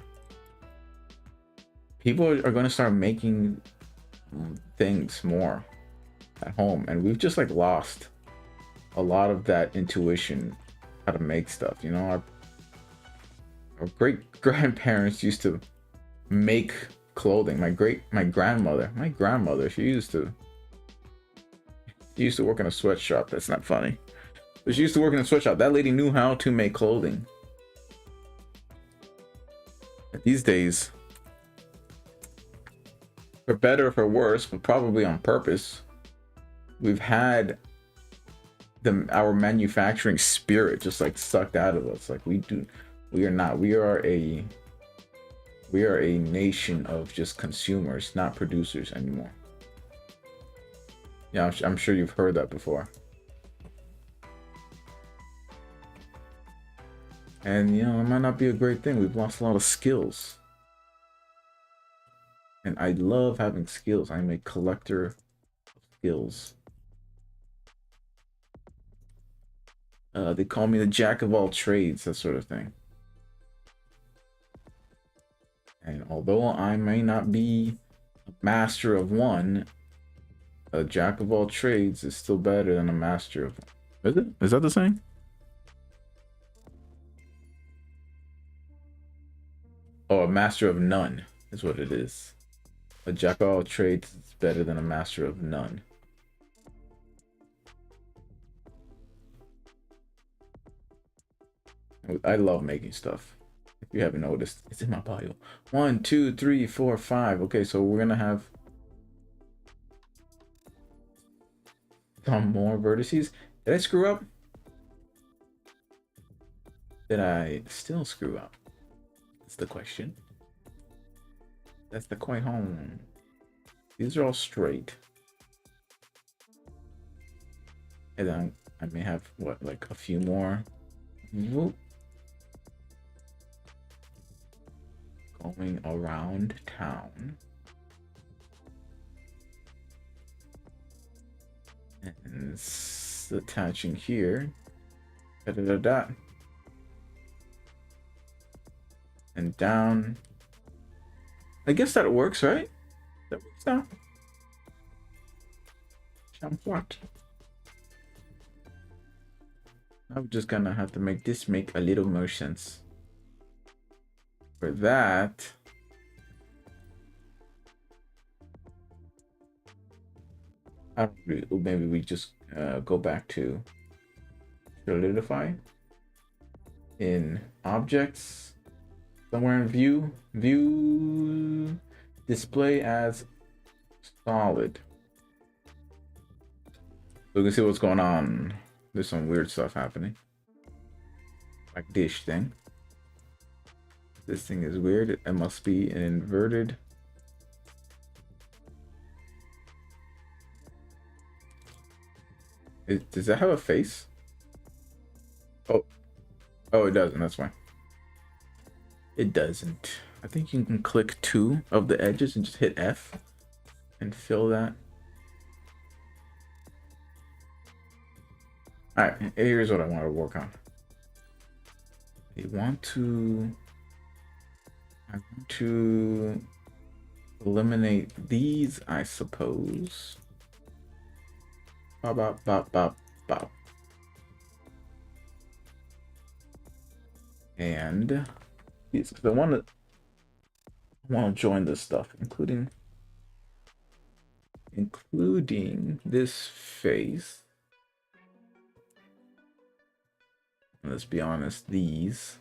people are going to start making things more at home, and we've just like lost a lot of that intuition how to make stuff. You know, our great grandparents used to make clothing. My grandmother, she used to work in a sweatshop. That's not funny, but she used to work in a sweatshop. That lady knew how to make clothing. These days, for better or for worse, but probably on purpose, we've had our manufacturing spirit just like sucked out of us. Like we are a nation of just consumers, not producers anymore. Yeah, I'm sure you've heard that before. And, you know, it might not be a great thing. We've lost a lot of skills. And I love having skills. I'm a collector of skills. They call me the jack of all trades, that sort of thing. And although I may not be a master of one, a jack of all trades is still better than a master of one. Is it? Is that the saying? Oh, a master of none is what it is. A jack of all trades is better than a master of none. I love making stuff. If you haven't noticed, it's in my bio. 1, 2, 3, 4, 5. Okay, so we're gonna have some more vertices. Did I screw up? Did I still screw up? That's the question. That's the question. These are all straight. And then I may have, what, like a few more? Whoop. Going around town. And it's attaching here. Da da da da. And down. I guess that works, right? That works now. What? I'm just gonna have to make this make a little more sense. For that, maybe we just go back to solidify in objects, somewhere in view, display as solid. So we can see what's going on. There's some weird stuff happening, like this thing. This thing is weird. It must be an inverted Does that have a face? Oh, oh, it doesn't. That's fine. It doesn't. I think you can click 2 of the edges and just hit F and fill that. All right, here's what I want to work on. I want to eliminate these, I suppose. Bop, bop, bop, bop, bop. And these, because I want to join this stuff, including this face. And let's be honest, these.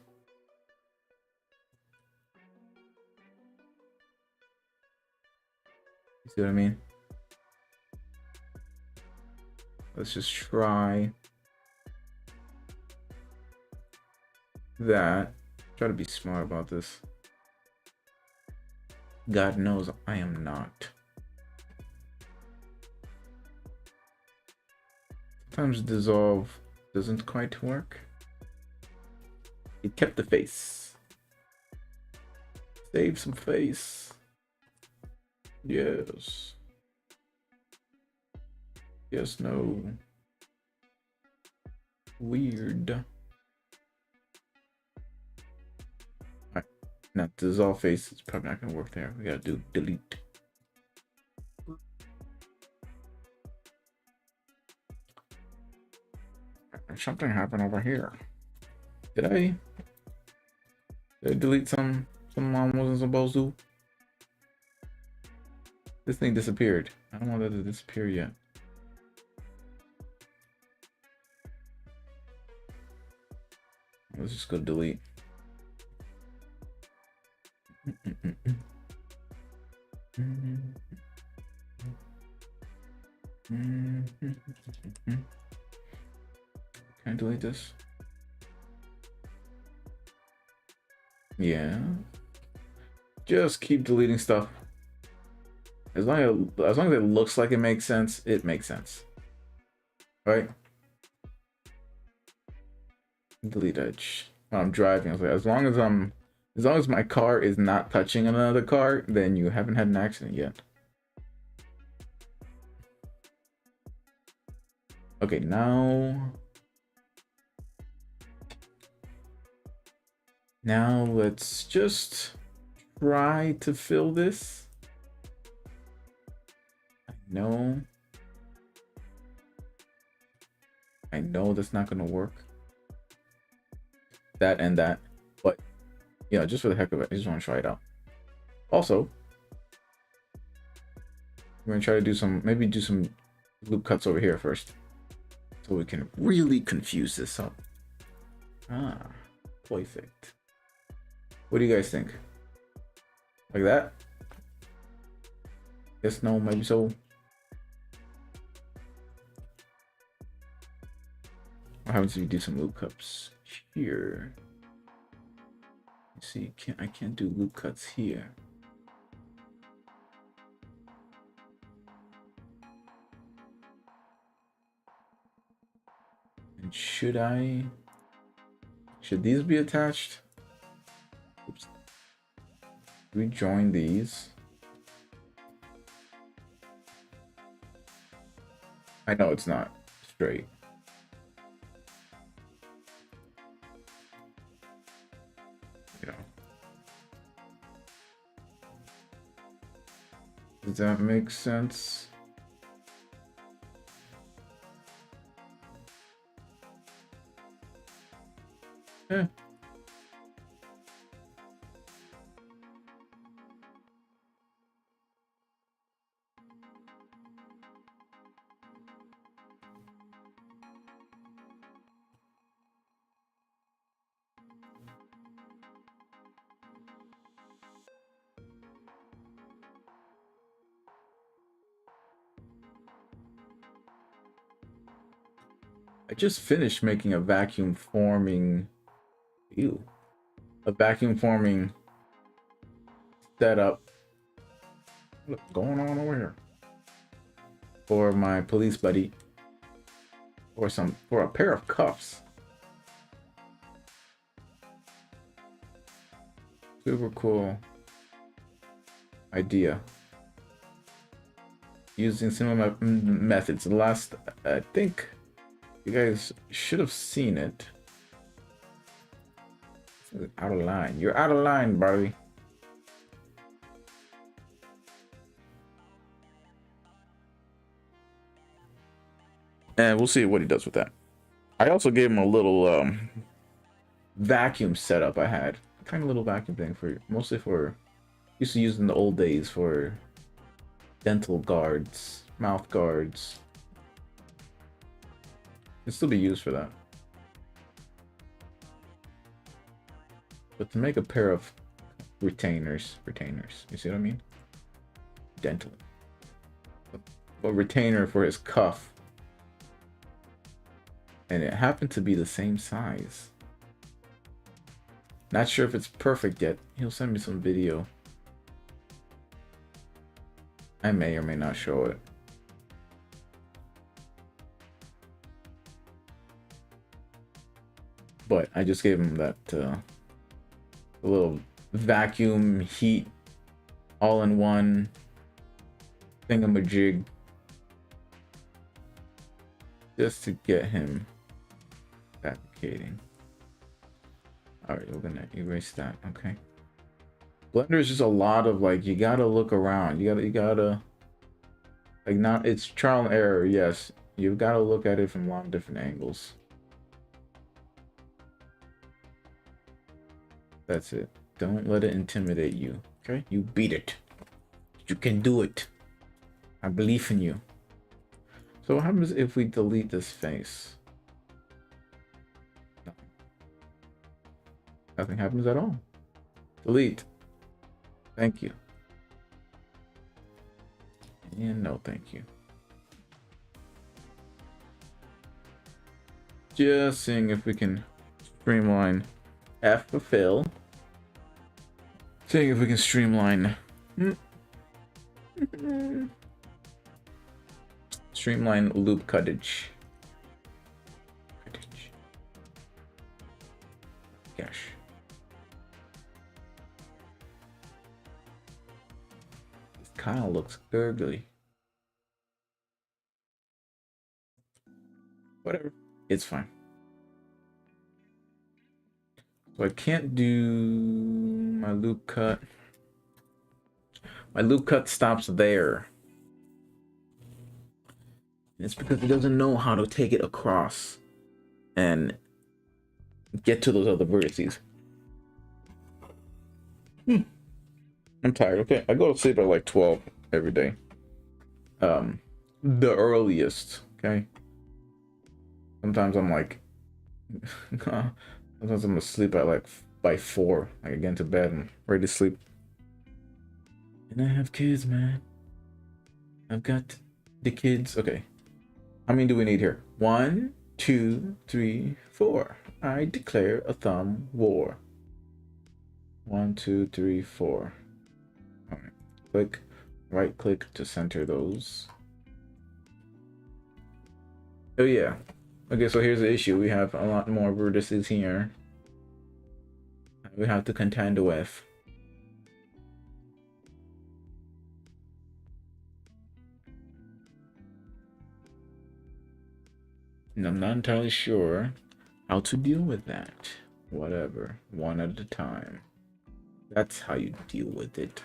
You see what I mean? Let's just try that. Try to be smart about this. God knows I am not. Sometimes dissolve doesn't quite work. It kept the face. Save some face. Yes. Yes, no. Weird. Alright. Now, dissolve face is probably not gonna work there. We gotta do delete. Something happened over here. Did I delete some I wasn't supposed to? This thing disappeared. I don't want that to disappear yet. Let's just go delete. Can I delete this? Yeah. Just keep deleting stuff. As long as it looks like it makes sense, it makes sense. Right? Delete edge. When I'm driving, I was like, as long as my car is not touching another car, then you haven't had an accident yet. Okay, now let's just try to fill this. I know that's not gonna work. That and that, but you know, just for the heck of it, I just want to try it out. Also, we're gonna try to do some loop cuts over here first, so we can really confuse this up. Ah, perfect. What do you guys think? Like that? Yes, no, maybe so. What happens if you do some loop cuts here? You see, I can't do loop cuts here. And should these be attached? Oops. Rejoin these. I know it's not straight. You know. Does that make sense? Eh. I just finished making a vacuum forming setup. What's going on over here? For my police buddy. for a pair of cuffs. Super cool idea. Using similar methods. The last, I think you guys should have seen it. Out of line. You're out of line, Barbie. And we'll see what he does with that. I also gave him a little vacuum setup I had. A tiny little vacuum thing for mostly for used to use in the old days for dental guards, mouth guards. It'd still be used for that. But to make a pair of retainers, you see what I mean? Dental. A retainer for his cuff. And it happened to be the same size. Not sure if it's perfect yet. He'll send me some video. I may or may not show it. But I just gave him that little vacuum heat all-in-one thingamajig just to get him advocating. All right, we're gonna erase that. Okay. Blender is just a lot of like, you gotta look around. You gotta like, not, it's trial and error. Yes, you've got to look at it from a lot of different angles. That's it. Don't let it intimidate you. Okay, you beat it. You can do it. I believe in you. So what happens if we delete this face? Nothing. Nothing happens at all. Delete. Thank you. And no thank you. Just seeing if we can streamline F for fill. Seeing if we can streamline streamline loop cuttage. Gosh. This kind of looks gurgly. Whatever. It's fine. So I can't do my loop cut. My loop cut stops there. And it's because it doesn't know how to take it across and get to those other vertices. I'm tired. Okay, I go to sleep at like 12 every day. The earliest. Okay. Sometimes I'm like, sometimes I'm gonna sleep at like by 4. Like, I get into bed and ready to sleep. And I have kids, man. I've got the kids. Okay. How many do we need here? 1, 2, 3, 4. I declare a thumb war. 1, 2, 3, 4. All right. Click, right click to center those. Oh yeah. Okay, so here's the issue. We have a lot more vertices here we have to contend with. And I'm not entirely sure how to deal with that. Whatever. One at a time. That's how you deal with it.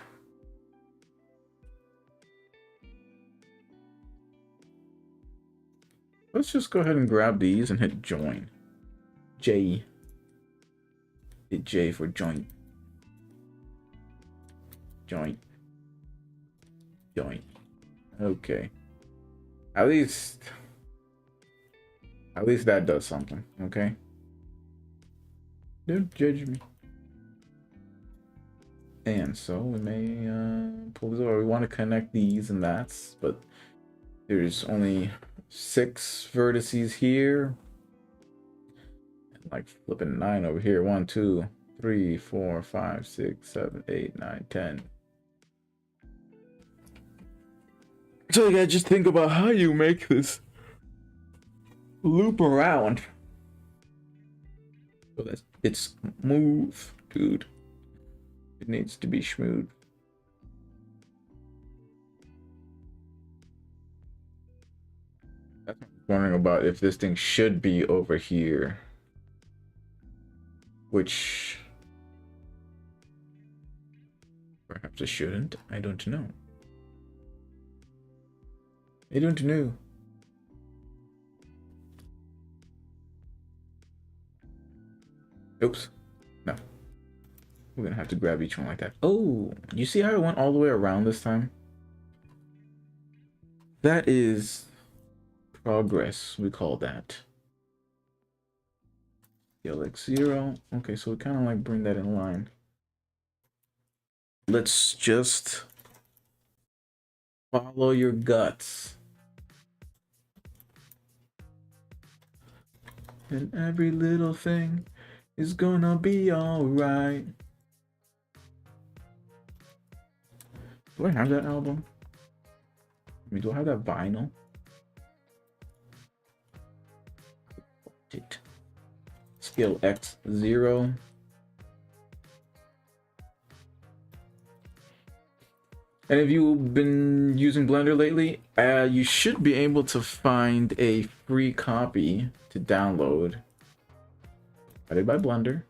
Let's just go ahead and grab these and hit join. J. Hit J for joint. Joint. Joint. Okay. At least that does something, okay? Don't judge me. And so we may pull this over. We want to connect these and that's, but there's only 6 vertices here. Like flipping 9 over here. 1, 2, 3, 4, 5, 6, 7, 8, 9, 10. So you gotta just think about how you make this. loop around. So that's it's smooth, dude. It needs to be smooth. That's what I'm wondering about if this thing should be over here. Which perhaps it shouldn't. I don't know. I don't know. Oops. No. We're gonna have to grab each one like that. Oh, you see how it went all the way around this time? That is progress, we call that. X0. Okay, so we kind of like bring that in line. Let's just follow your guts. And every little thing is gonna be alright. Do I have that album? I mean, do I have that vinyl? Scale X0. And if you've been using Blender lately, you should be able to find a free copy to download. Added by Blender.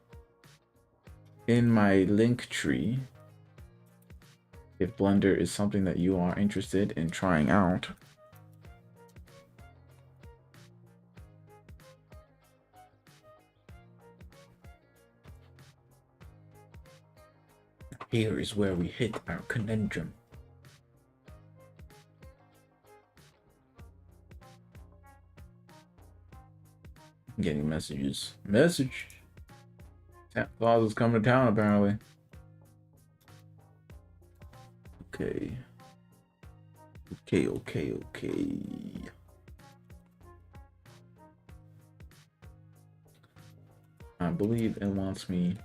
In my link tree. If Blender is something that you are interested in trying out. Here is where we hit our conundrum. I'm getting messages. Message. Santa Claus is coming to town apparently. Okay. Okay. I believe it wants me.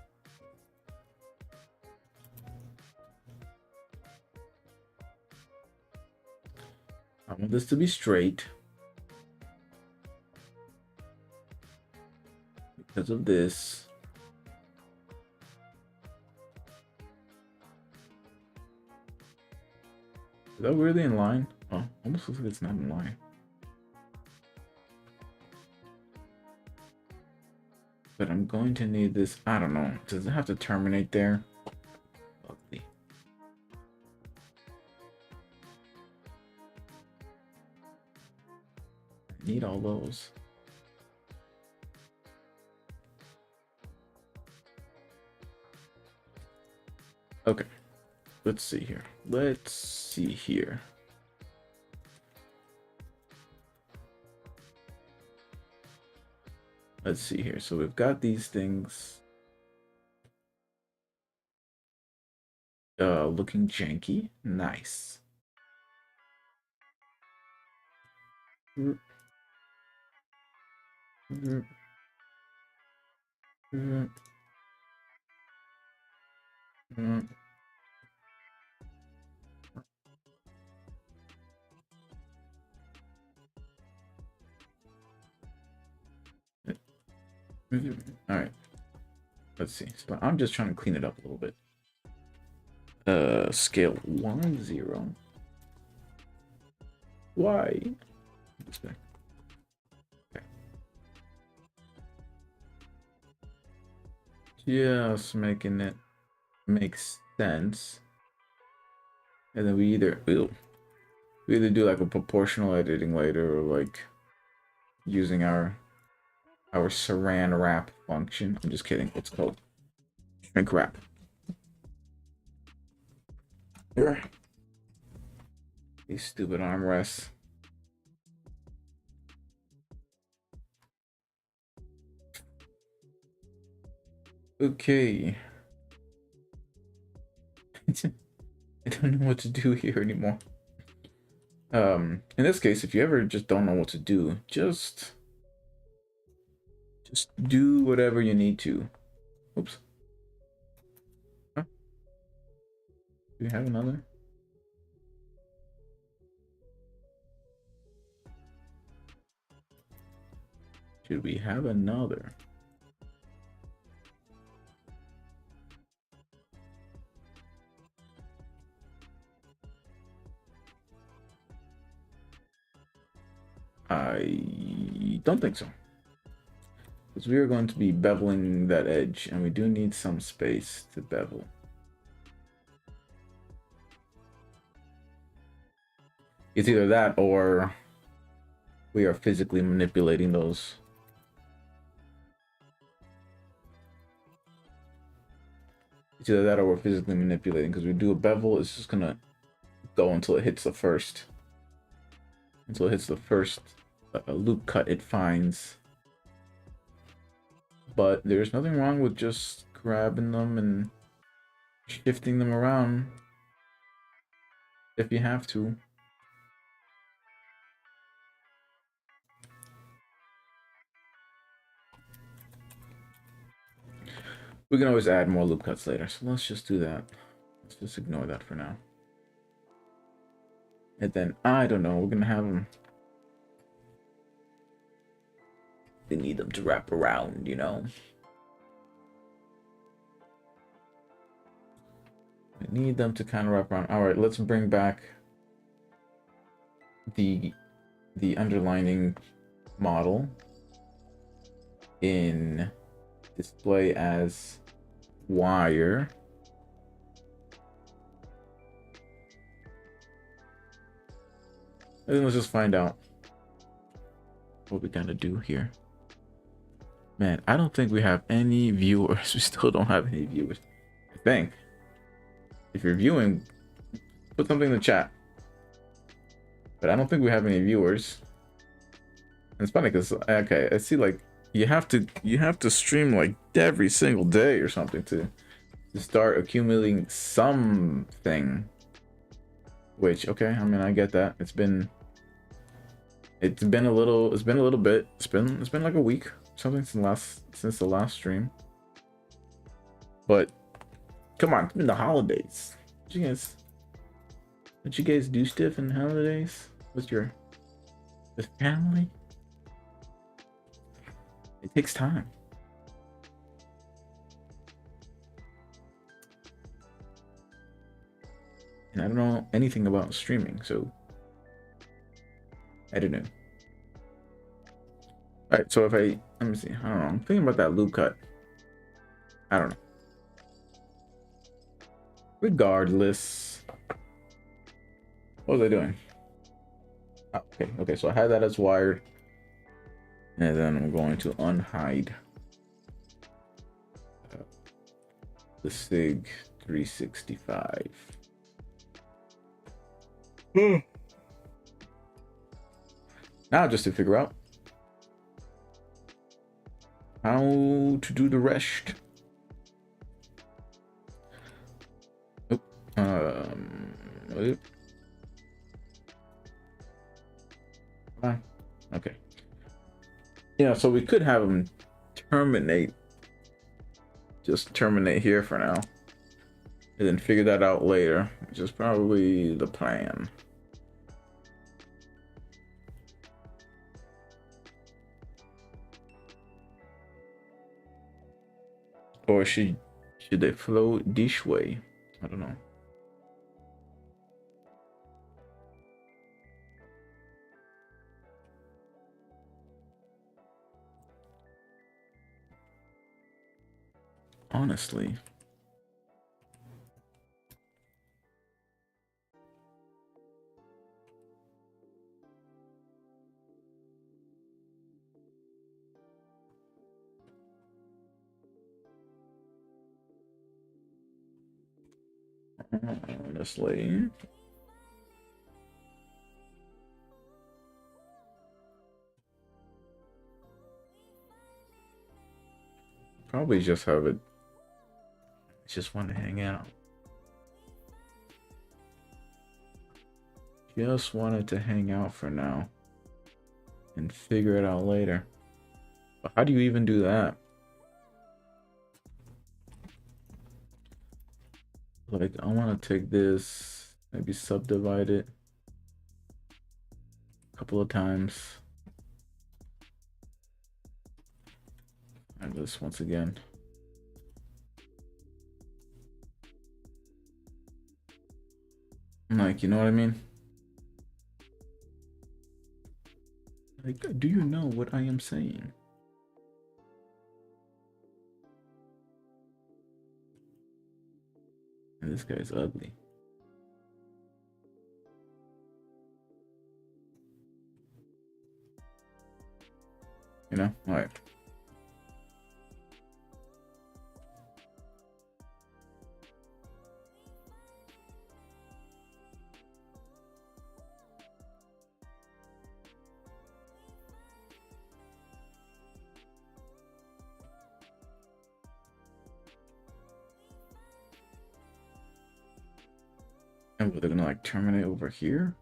I want this to be straight. Because of this. Is that really in line? Oh, almost looks like it's not in line. But I'm going to need this. I don't know. Does it have to terminate there? Ugly. I need all those. Okay. Let's see here. Let's see here. Let's see here. So we've got these things looking janky. Nice. All right. Let's see. So I'm just trying to clean it up a little bit. Scale 1-0. Why? Okay. Just making it make sense. And then we either do like a proportional editing later, or like using our saran wrap function. I'm just kidding. It's called shrink wrap. Here. These stupid armrests. Okay. I don't know what to do here anymore. In this case, if you ever just don't know what to do, just do whatever you need to. Oops. Huh? Do you have another? Should we have another? I don't think so. Because we are going to be beveling that edge, and we do need some space to bevel. It's either that or we are physically manipulating those. It's either that or we're physically manipulating, because we do a bevel, it's just gonna go until it hits the first. Until it hits the first loop cut it finds. But there's nothing wrong with just grabbing them and shifting them around if you have to. We can always add more loop cuts later, so let's just do that. Let's just ignore that for now. And then, I don't know, we're gonna have them. We need them to wrap around, you know? We need them to kind of wrap around. Alright, let's bring back the underlining model in display as wire. And then let's just find out what we gotta do here. Man, I don't think we have any viewers. We still don't have any viewers. I think. If you're viewing, put something in the chat. But I don't think we have any viewers. And it's funny because, okay, I see like you have to stream like every single day or something to start accumulating something. Which, okay, I mean, I get that. It's been a little bit. It's been like a week, something since the last stream. But come on, in the holidays. What you guys do stuff in the holidays with family? It takes time. And I don't know anything about streaming, so I don't know. Alright, so if let me see, I don't know. I'm thinking about that loop cut. I don't know. Regardless. What was I doing? Oh, okay, so I had that as wired. And then I'm going to unhide the SIG 365. Now just to figure out how to do the rest. Okay. Yeah, so we could have them terminate. Just terminate here for now. And then figure that out later, which is probably the plan. Or should they flow this way? I don't know. Honestly. Honestly. Probably just have it. Just want to hang out. Just wanted to hang out for now. And figure it out later. But how do you even do that? Like, I want to take this, maybe subdivide it a couple of times. And this once again. Like, you know what I mean? Like, do you know what I am saying? And this guy's ugly. You know? All right. And they're gonna like terminate over here.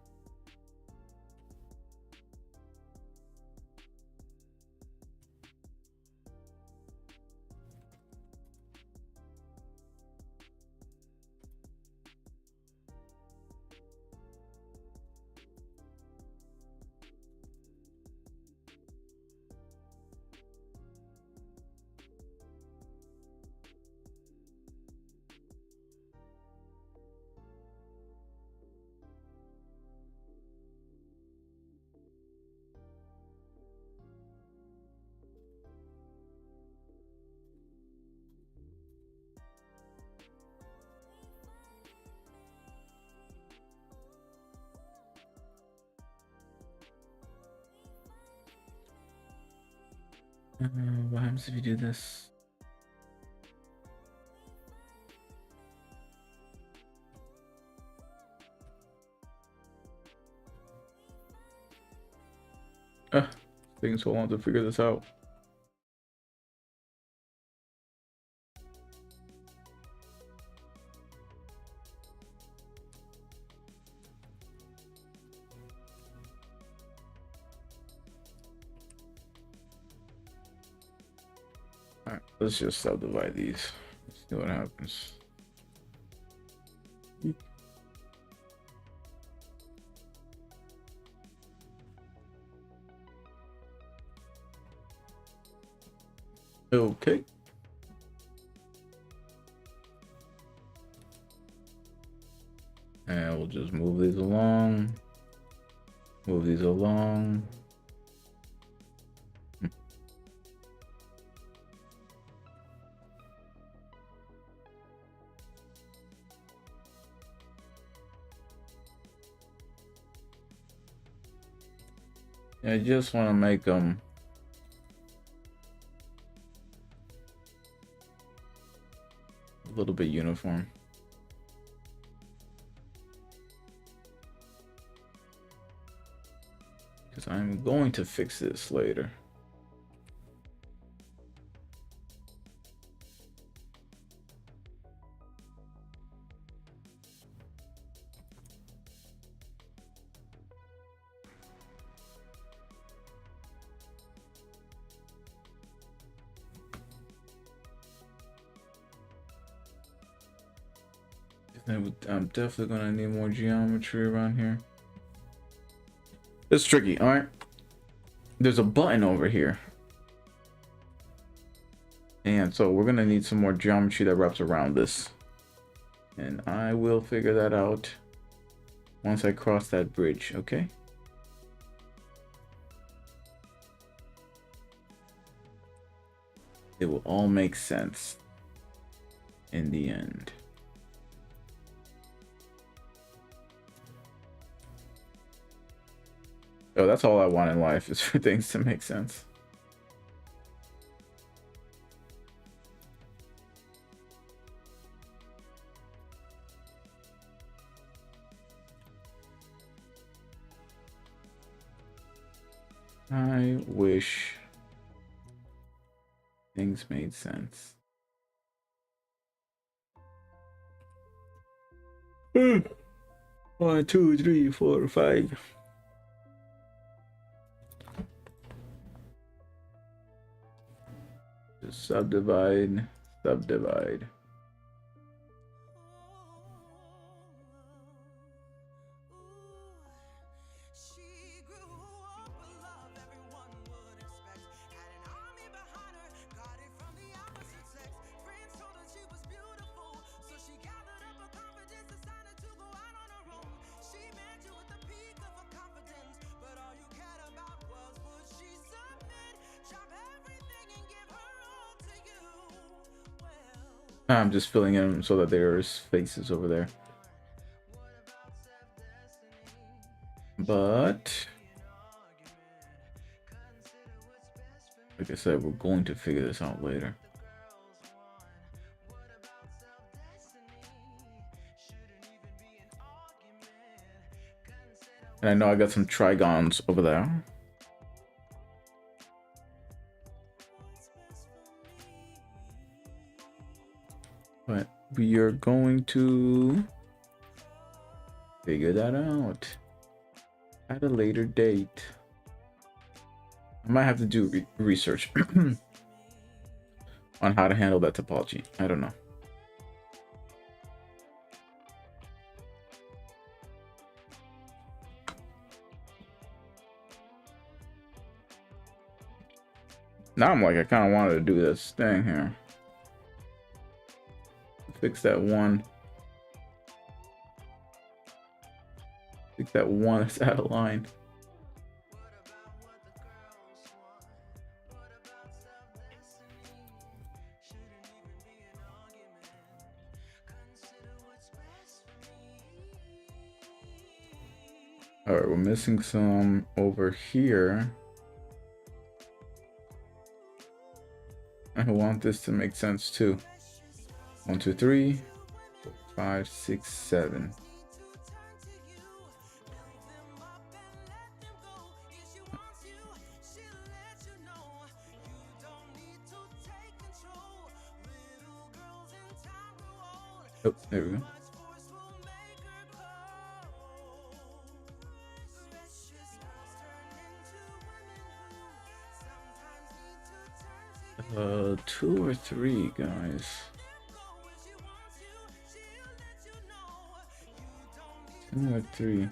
What happens if you do this? Taking so long to figure this out. All right, let's just subdivide these. Let's see what happens. Okay. And we'll just move these along. Move these along. I just want to make them a little bit uniform. Because I'm going to fix this later. I'm definitely gonna need more geometry around here. It's tricky, all right? There's a button over here. And so we're gonna need some more geometry that wraps around this. And I will figure that out once I cross that bridge, okay? It will all make sense in the end. Oh, that's all I want in life, is for things to make sense. I wish things made sense. 1, 2, 3, 4, 5. Just subdivide, subdivide. I'm just filling in so that there's faces over there. But like I said, we're going to figure this out later. And I know I got some trigons over there. But we are going to figure that out at a later date. I might have to do research on how to handle that topology. I don't know. Now I'm like, I kind of wanted to do this thing here. Fix that one. Fix that one that's out of line. All right, we're missing some over here. I want this to make sense too. 1, 2, 3, 4, 5, 6, 7. Oh, there we go. Two or three, guys. Two or three.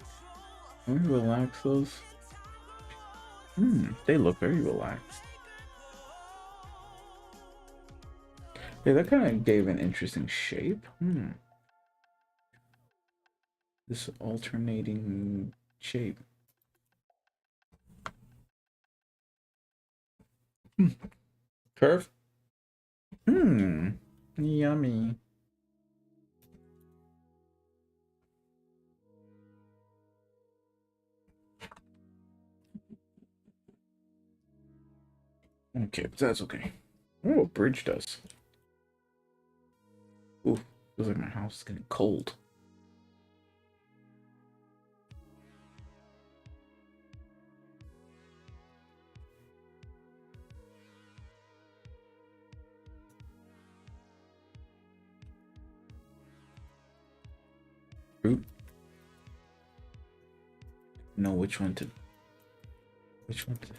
Let me relax those. They look very relaxed. Yeah, that kind of gave an interesting shape. This alternating shape. Curve. Yummy. Okay, but that's okay. Oh, a bridge does. Ooh, feels like my house is getting cold. Ooh. Know which one to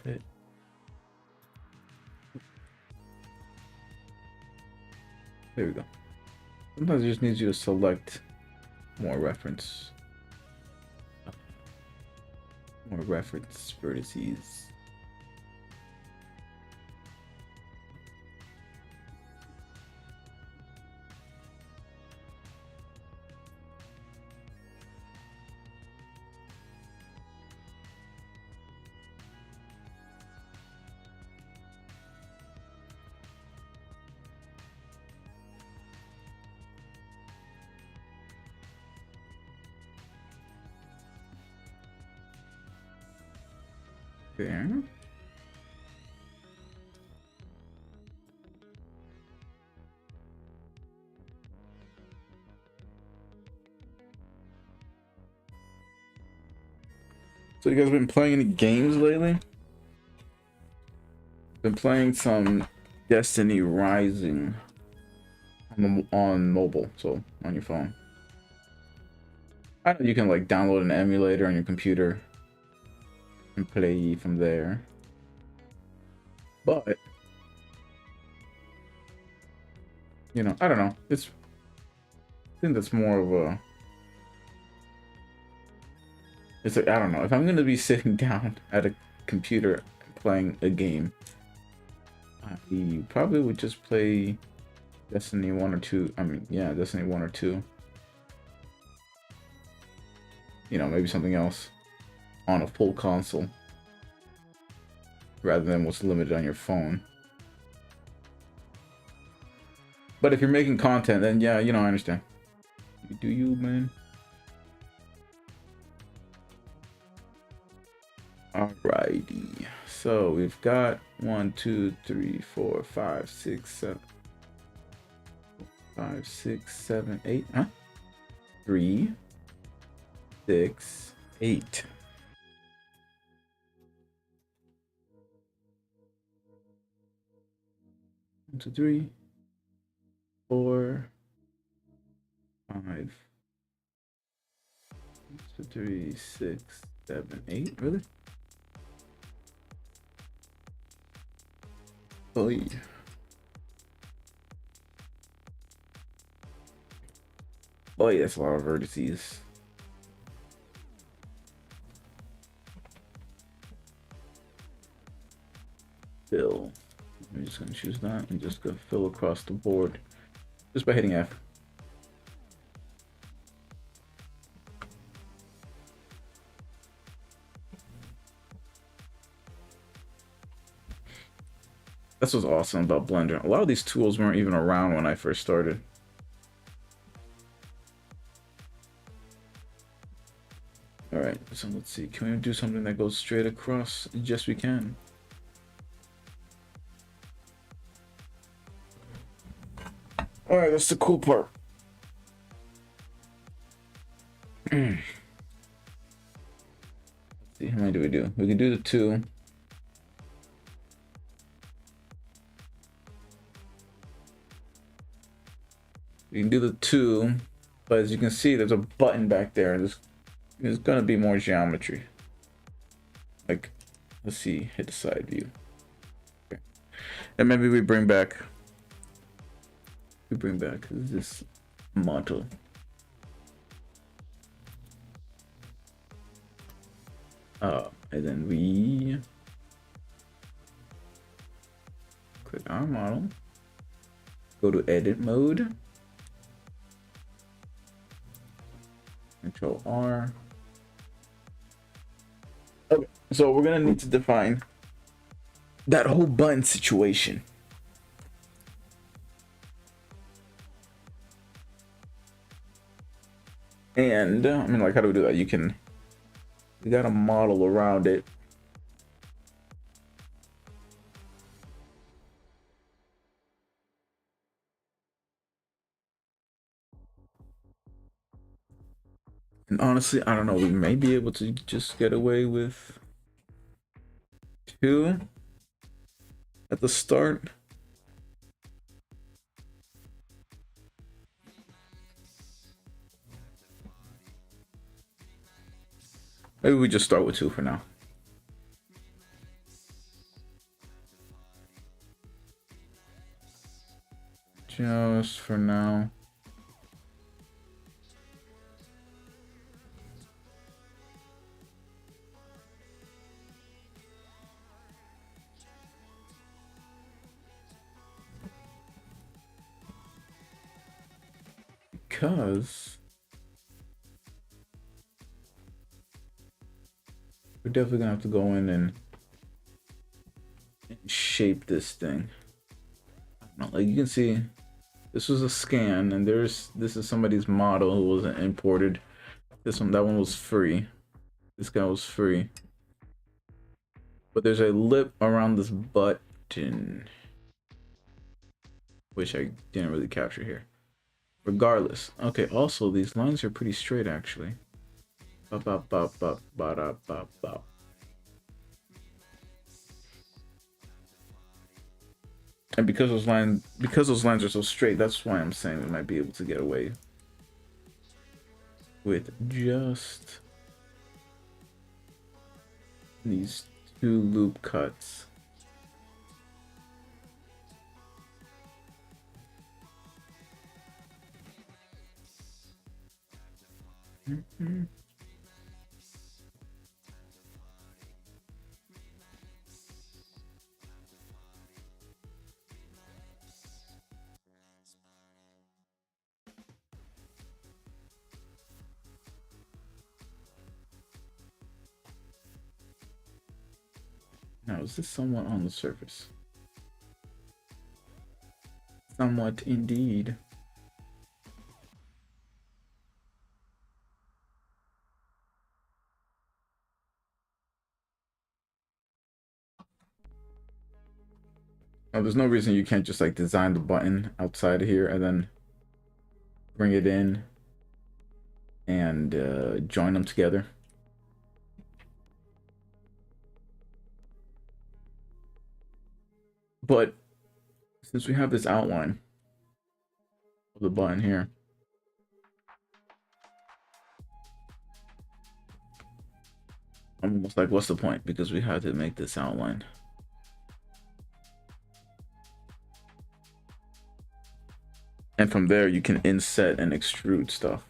hit. There we go. Sometimes it just needs you to select more reference vertices. There. So you guys been playing any games lately? Been playing some Destiny Rising on mobile, so on your phone. I know you can like download an emulator on your computer and play from there, but you know, I don't know. I think that's more of a. It's like, I don't know. If I'm gonna be sitting down at a computer playing a game, I probably would just play Destiny 1 or 2. I mean, yeah, Destiny 1 or 2. You know, maybe something else on a full console rather than what's limited on your phone. But if you're making content, then yeah, you know, I understand. Do you, man? Alrighty. So we've got 1, 2, 3, 4, 5, 6, 7. 5, 6, 7, 8. Huh? 3, 6, 8. 1, 2, 3, 4, 5. 1, 2, 3, 6, 7, 8. Really? Oh yeah. Oh yeah, that's a lot of vertices. Fill. I'm just gonna choose that and just go fill across the board just by hitting F. That's what's awesome about Blender. A lot of these tools weren't even around when I first started. All right, so let's see. Can we do something that goes straight across? Yes, we can. All right, that's the cool part. Let's see, how many do we do? We can do the 2. We can do the 2, but as you can see, there's a button back there. There's gonna be more geometry. Like, let's see, hit the side view. Okay. And maybe we bring back this model. And then we click our model, go to edit mode, Control R. Okay, so we're gonna need to define that whole button situation. And I mean, like, how do we do that? We got a model around it. And honestly, I don't know. We may be able to just get away with 2 at the start. Maybe we just start with 2 for now. Just for now. Because we're definitely gonna have to go in and shape this thing. I don't know, like, you can see this was a scan, and this is somebody's model who wasn't imported. That one was free. This guy was free. But there's a lip around this button, which I didn't really capture here. Regardless. Okay, also these lines are pretty straight actually. Bop, bop, bop, bop, bop, bop, bop. And because those lines are so straight, that's why I'm saying we might be able to get away with just these 2 loop cuts. Now, is this somewhat on the surface? It's Somewhat indeed. Oh, there's no reason you can't just like design the button outside of here and then bring it in and join them together. But since we have this outline of the button here, I'm almost like, what's the point? Because we have to make this outline. And from there, you can inset and extrude stuff.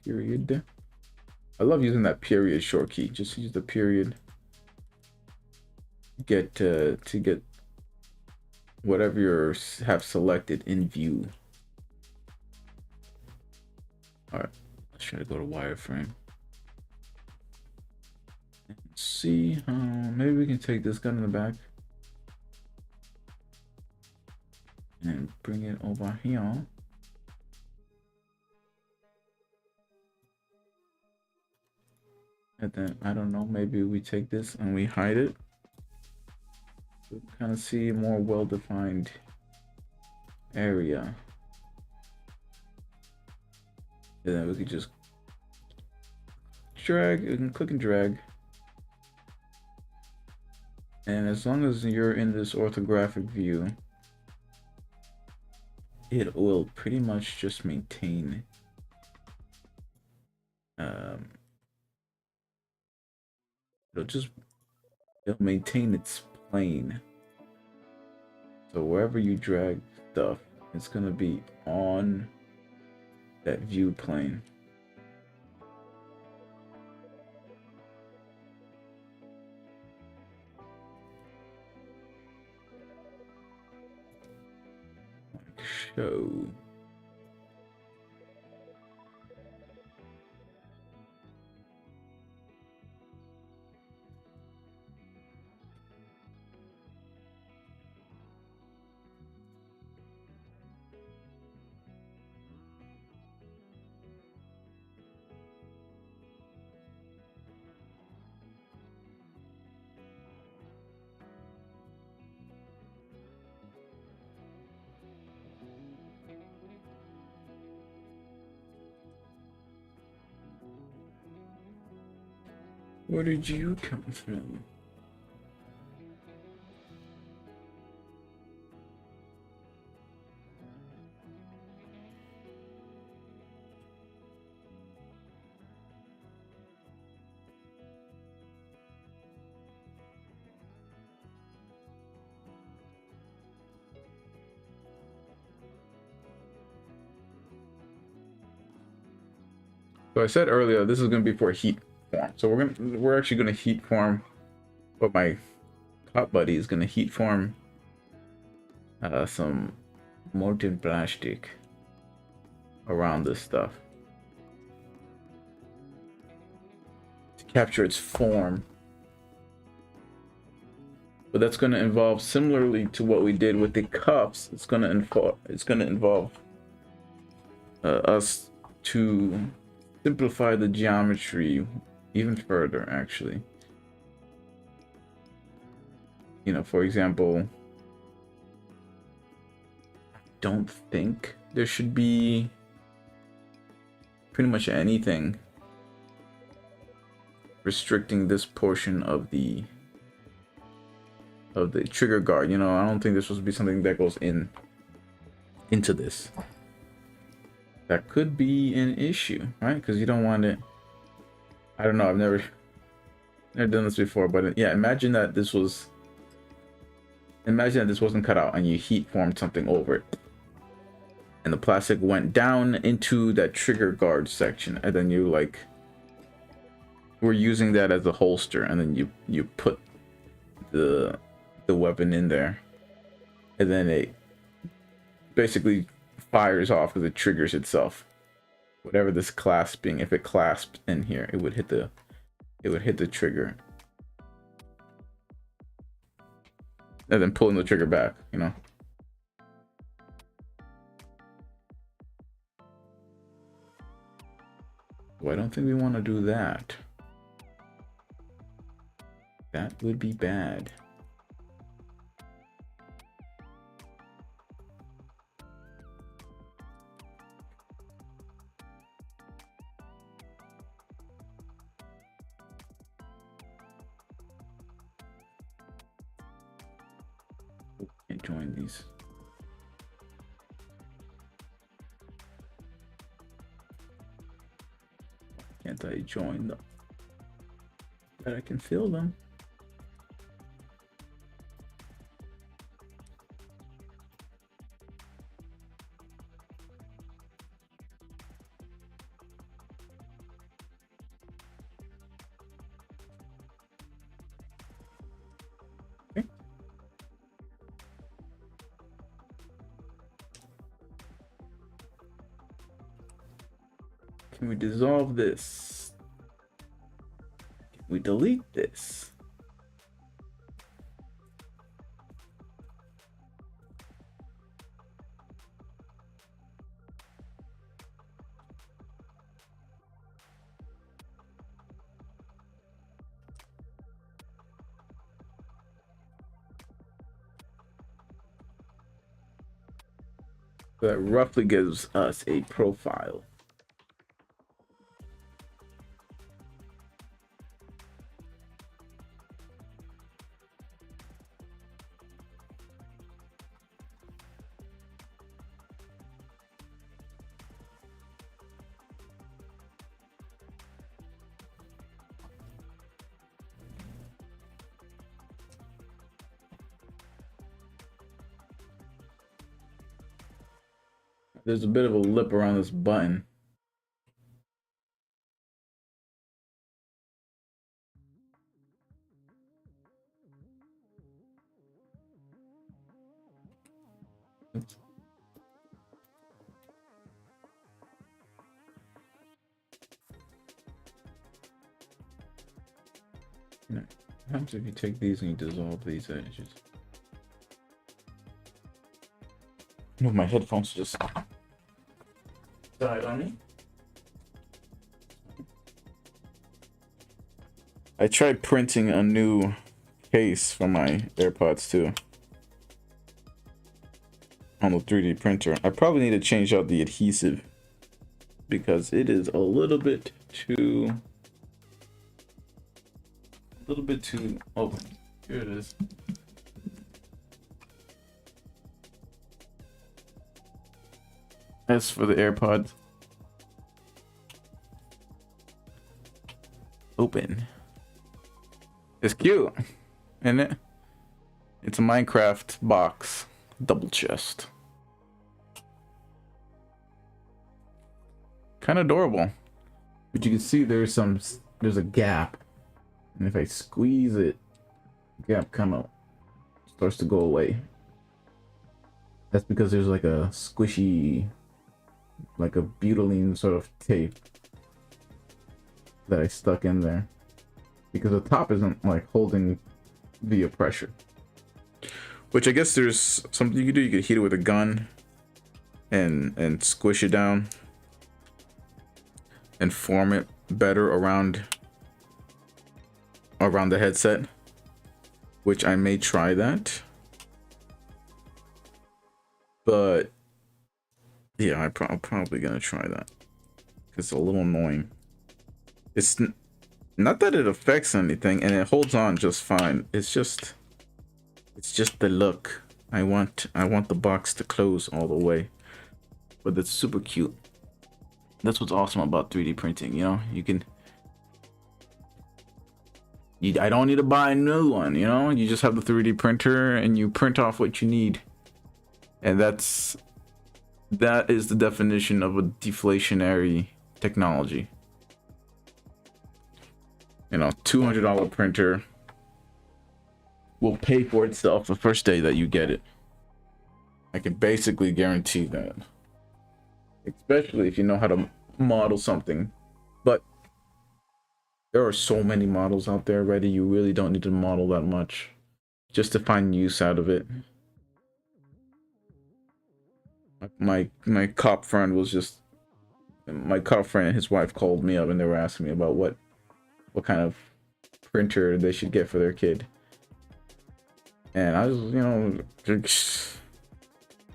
Period. I love using that period short key. Just use the period. Get to get whatever you have selected in view. All right, let's try to go to wireframe. Let's see, maybe we can take this gun in the back and bring it over here. And then, I don't know, maybe we take this and we hide it. So kind of see a more well-defined area. And then we could just drag, you can click and drag. And as long as you're in this orthographic view, it will pretty much just maintain it'll maintain its plane. So wherever you drag stuff, it's gonna be on that view plane. Like show. Where did you come from? So I said earlier, this is going to be for heat form. So we're actually going to heat form, but my hot buddy is going to heat form some molten plastic around this stuff to capture its form. But that's going to involve, similarly to what we did with the cups, it's going to involve us to simplify the geometry even further, actually. You know, for example, I don't think there should be pretty much anything restricting this portion of the trigger guard. You know, I don't think this was supposed to be something that goes into this. That could be an issue, right? Because you don't want it. I don't know. I've never done this before, but yeah, imagine that this wasn't cut out and you heat formed something over it, and the plastic went down into that trigger guard section, and then you like were using that as a holster, and then you put the weapon in there, and then it basically fires off because it triggers itself. Whatever this clasping, if it clasped in here, it would hit the trigger. And then pulling the trigger back, you know. Well, I don't think we want to do that. That would be bad. Can't join these. Can't I join them? But I can feel them. Okay. Can we dissolve this? Can we delete this? That roughly gives us a profile. There's a bit of a lip around this button. Oops. What happens if you take these and you dissolve these edges? No, my headphones just died on me. I tried printing a new case for my AirPods too on the 3D printer. I probably need to change out the adhesive because it is a little bit too open. Here it is. As for the AirPods, open. It's cute, isn't it? It's a Minecraft box, double chest. Kind of adorable, but you can see there's a gap, and if I squeeze it, the gap kind of starts to go away. That's because there's like a squishy, like a butylene sort of tape that I stuck in there because the top isn't like holding via pressure. Which I guess there's something you could do. You could heat it with a gun and squish it down and form it better around the headset, which I may try that. But yeah, I'm probably gonna try that. It's a little annoying. It's not that it affects anything, and it holds on just fine. It's just the look. I want the box to close all the way, but it's super cute. That's what's awesome about 3D printing. You know, I don't need to buy a new one. You know, you just have the 3D printer and you print off what you need, and that is the definition of a deflationary technology. You know, $200 printer will pay for itself the first day that you get it. I can basically guarantee that. especially if you know how to model something. But there are so many models out there already, you really don't need to model that much just to find use out of it. My cop friend was just my cop friend and his wife called me up and they were asking me about what kind of printer they should get for their kid. And I was, you know,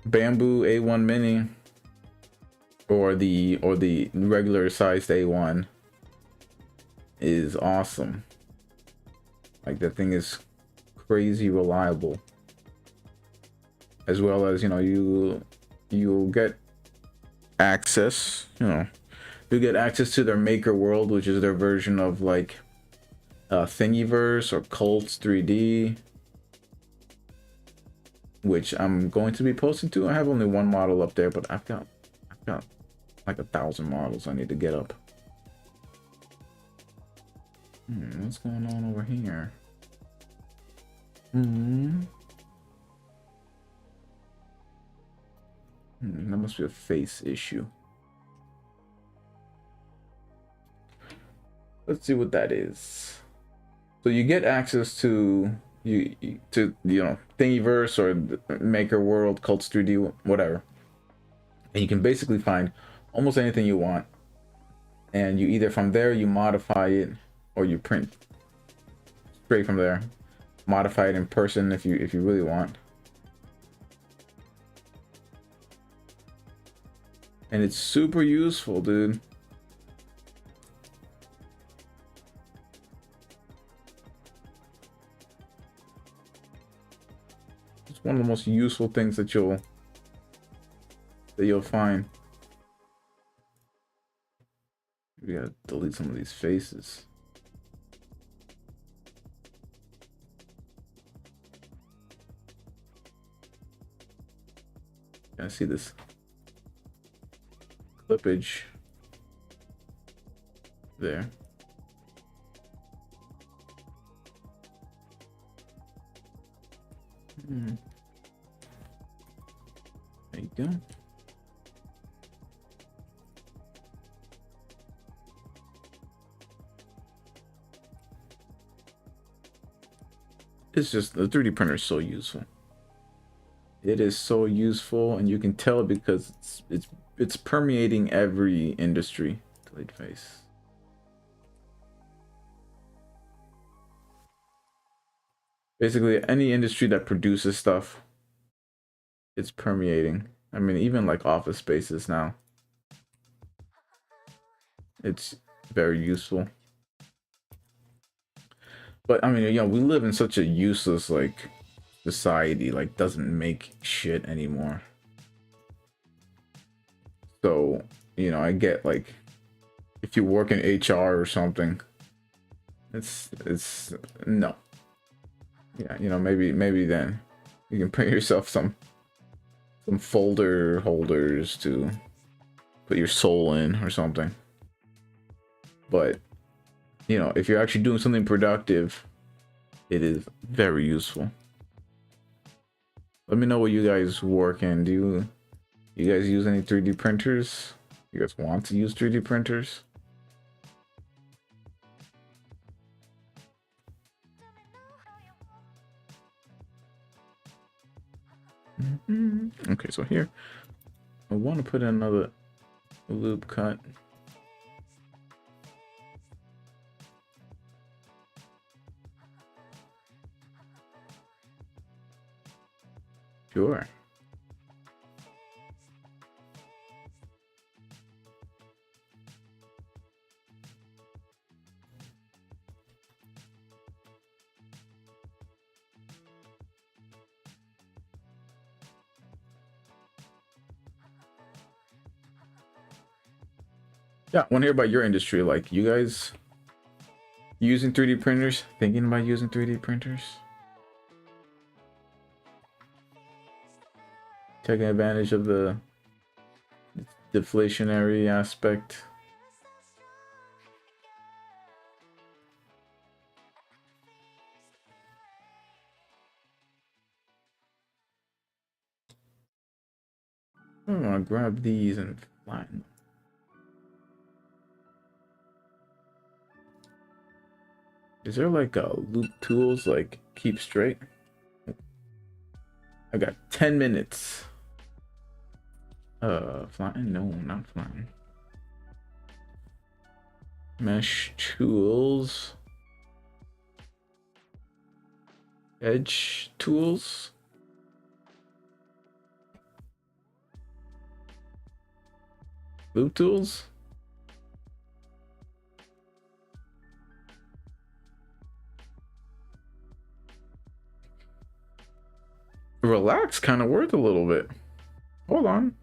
bamboo A1 mini or the regular sized A1 is awesome. Like, that thing is crazy reliable. As well as, you know, you'll get access, you know, you get access to their maker world, which is their version of like Thingiverse or Cults 3D, which I'm going to be posting to. I have only one model up there, but I've got like 1,000 models I need to get up. What's going on over here? That must be a face issue. Let's see what that is. So you get access to you know, Thingiverse or Maker World, Cults 3D, whatever, and you can basically find almost anything you want. And you either from there you modify it or you print straight from there. Modify it in person if you really want. And it's super useful, dude. It's one of the most useful things that you'll find. We gotta delete some of these faces. I see this clippage there. There you go. It's just, the 3D printer is so useful. It is so useful, and you can tell because it's permeating every industry. Delete face. Basically, any industry that produces stuff, it's permeating. I mean, even like office spaces now. It's very useful. But I mean, you know, we live in such a useless like society, like doesn't make shit anymore. So, you know, I get like if you work in HR or something, it's no. Yeah, you know, maybe then you can print yourself some folder holders to put your soul in or something. But, you know, if you're actually doing something productive, it is very useful. Let me know what you guys work in. Do you guys use any 3D printers? You guys want to use 3D printers? Okay, so here I want to put in another loop cut. Sure. Yeah, I want to hear about your industry. Like, you guys using 3D printers? Thinking about using 3D printers? Taking advantage of the deflationary aspect. I'm gonna grab these and Flatten. Is there like a loop tools like keep straight? I got 10 minutes. Flatten? No, not flatten. Mesh tools. Edge tools. Loop tools. Relax kind of worth a little bit. Hold on.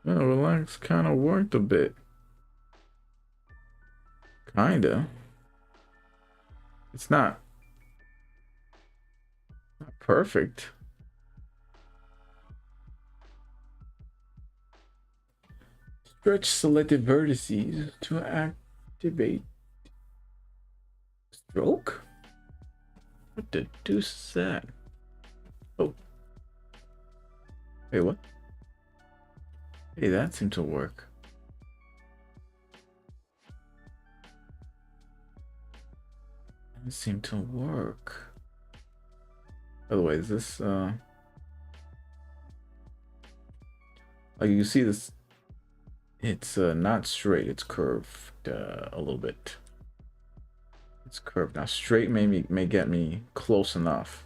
Yeah, relax kind of worth a bit. Kinda. It's not perfect. Stretch selected vertices to activate stroke? What the deuce is that? Oh. Hey, what? Hey, that seemed to work. That seemed to work. By the way, is this like you see this, it's not straight, it's curved a little bit. It's curved. Now straight may get me close enough.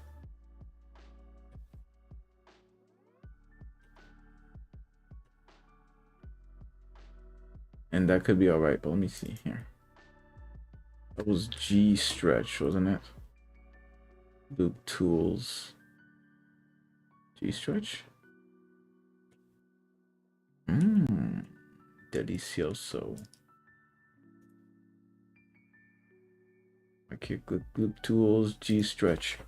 And that could be all right, but let me see here. That was G stretch, wasn't it? Loop tools. G stretch. Delicioso. Okay, loop tools, G stretch.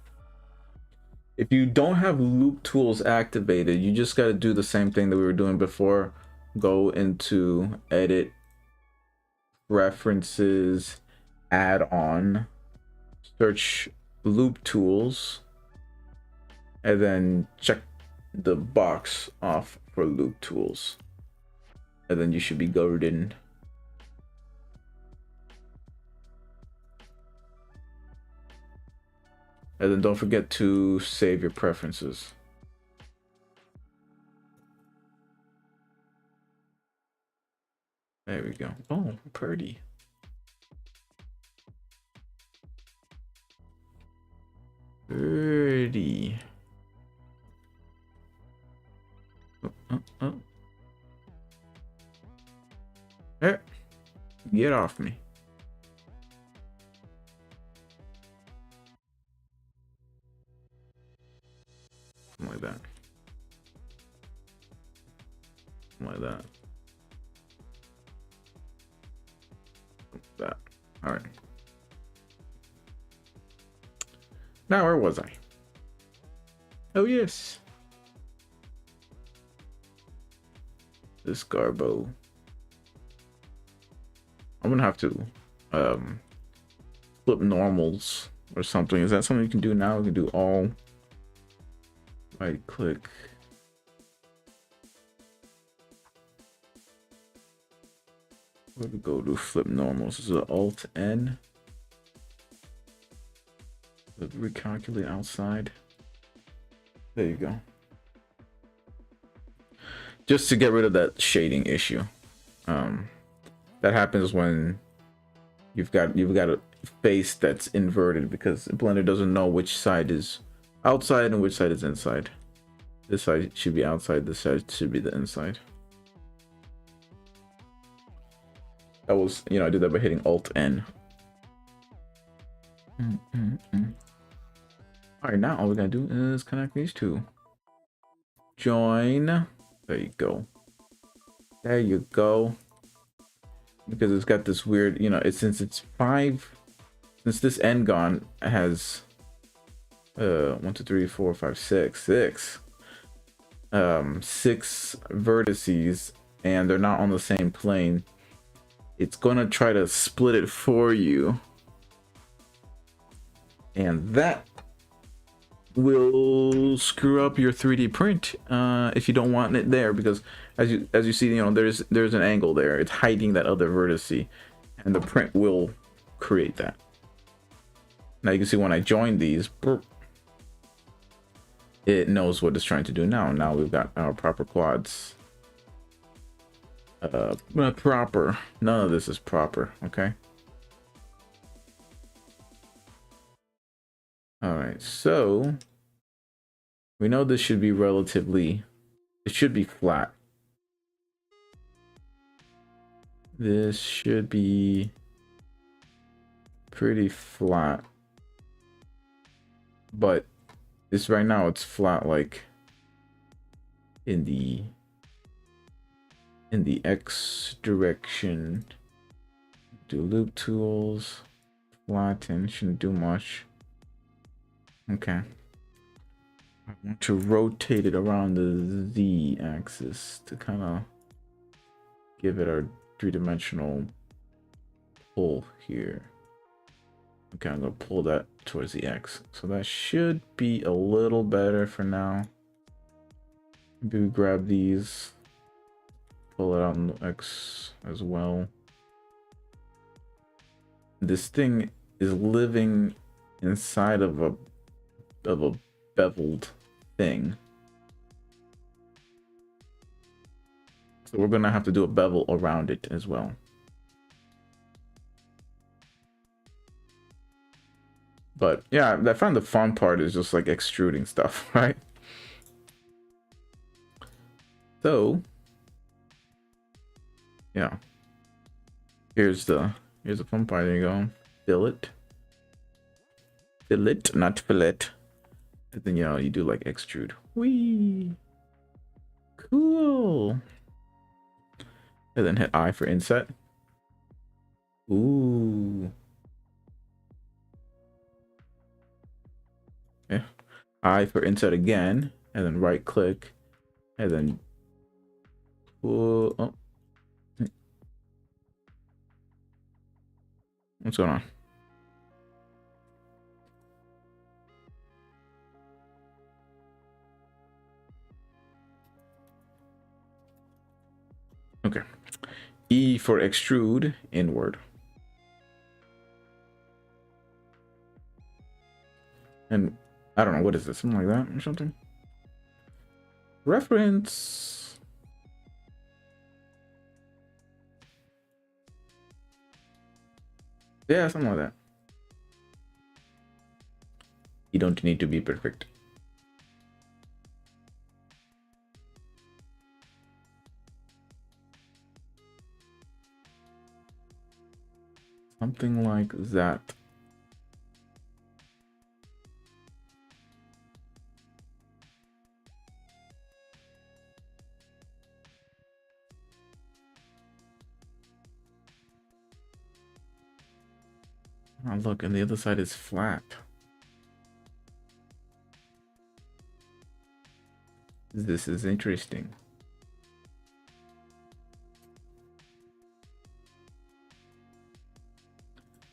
If you don't have loop tools activated, you just got to do the same thing that we were doing before. Go into edit, preferences, add on, search loop tools, and then check the box off for loop tools. And then you should be golden. And then don't forget to save your preferences. There we go. Oh, pretty. Pretty. Oh. Hey, get off me. Something like that. Something like that. That. All right. Now, where was I? Oh, yes. This Garbo. I'm gonna have to flip normals or something. Is that something you can do now? We can do all. Right click. Where do we go to flip normals? This is an Alt N. Recalculate outside. There you go. Just to get rid of that shading issue. That happens when you've got a face that's inverted because Blender doesn't know which side is outside and which side is inside. This side should be outside, this side should be the inside. That was, you know, I did that by hitting Alt N. All right, now all we gotta do is connect these two. Join. There you go. There you go. Because it's got this weird, you know, since this end gone has 1, 2, 3, 4, 5, 6 vertices, and they're not on the same plane. It's gonna try to split it for you, and that will screw up your 3D print if you don't want it there, because as you see, you know, there's an angle there. It's hiding that other vertice, and the print will create that. Now you can see when I join these, it knows what it's trying to do now. Now we've got our proper quads. Not proper. None of this is proper. Okay. All right. So we know this should be relatively. It should be flat. This should be pretty flat. But this right now, it's flat like in the X direction. Do loop tools, flatten, shouldn't do much. Okay. I want to rotate it around the Z axis to kind of give it our three-dimensional pull here. Okay, I'm gonna pull that towards the X. So that should be a little better for now. Maybe we grab these, pull it out on the X as well. This thing is living inside of a beveled thing. So we're gonna have to do a bevel around it as well. But yeah, I found the fun part is just like extruding stuff, right? So yeah, here's the fun part. There you go. Fillet, not fillet. And then, you know, you do like extrude. Whee! Cool. And then hit I for inset. Ooh. Yeah. I for inset again. And then right click. And then. Oh. What's going on? Okay. E for extrude inward. And I don't know, what is this? Something like that or something? Reference. Yeah, something like that. You don't need to be perfect. Something like that. Oh, look, and the other side is flat. This is interesting.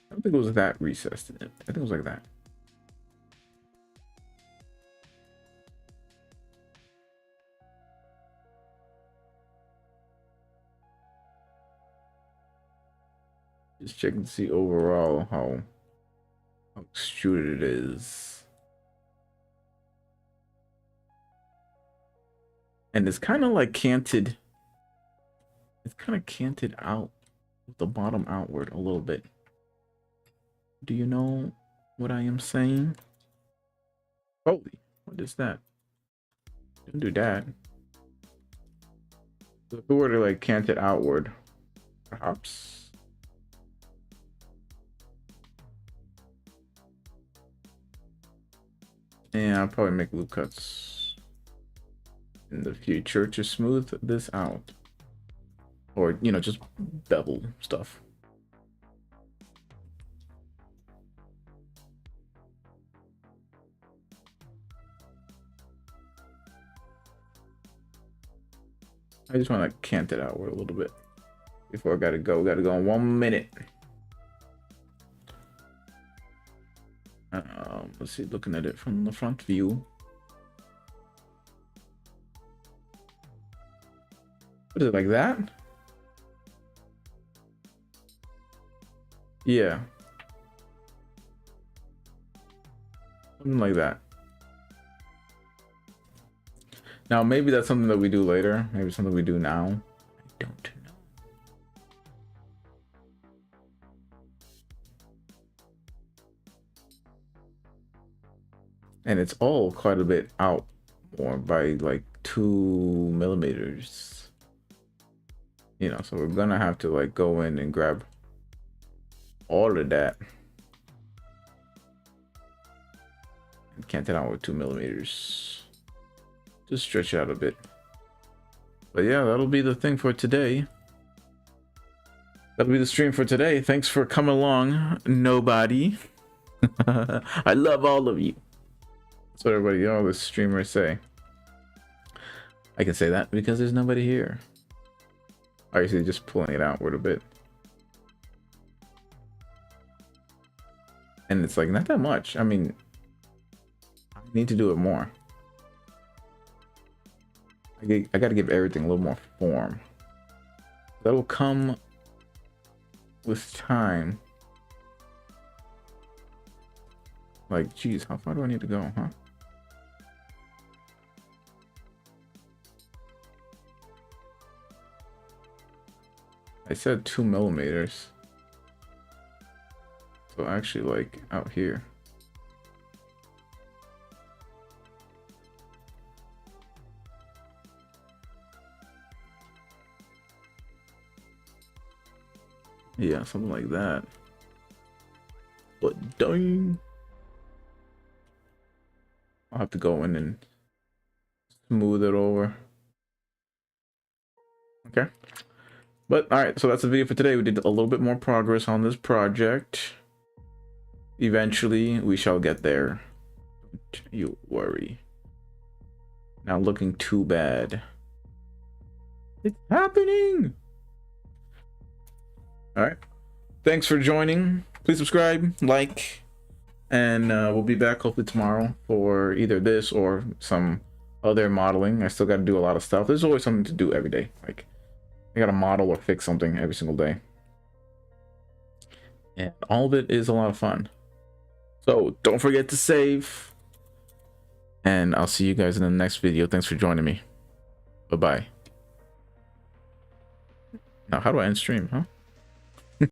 I don't think it was that recessed. I think it was like that. Just checking to see overall how extruded it is. And it's kind of like canted. It's kind of canted out with the bottom outward a little bit. Do you know what I am saying? Holy, what is that? Don't do that. So if we were to like cant it outward, perhaps. And I'll probably make loop cuts in the future to smooth this out. Or, you know, just bevel stuff. I just want to cant it outward a little bit before I gotta go. Gotta go in 1 minute. Let's see, looking at it from the front view. What is it, like that? Yeah. Something like that. Now, maybe that's something that we do later. Maybe something we do now. I don't know. And it's all quite a bit out more by like 2 millimeters. You know, so we're gonna have to like go in and grab all of that and cant it out with 2 millimeters. Just stretch it out a bit. But yeah, that'll be the thing for today. That'll be the stream for today. Thanks for coming along, nobody. I love all of you. That's what everybody, all the streamers say. I can say that because there's nobody here. Obviously, just pulling it outward a bit. And it's like, not that much. I mean, I need to do it more. I gotta give everything a little more form. That'll come with time. Like, geez, how far do I need to go, huh? I said 2 millimeters. So actually, like, out here. Yeah, something like that. But dang. I'll have to go in and smooth it over. Okay. But alright, so that's the video for today. We did a little bit more progress on this project. Eventually, we shall get there. Don't you worry. Not looking too bad. It's happening! Alright. Thanks for joining. Please subscribe, like, and we'll be back hopefully tomorrow for either this or some other modeling. I still got to do a lot of stuff. There's always something to do every day. Like, I got to model or fix something every single day. And all of it is a lot of fun. So don't forget to save. And I'll see you guys in the next video. Thanks for joining me. Bye-bye. Now, how do I end stream, huh?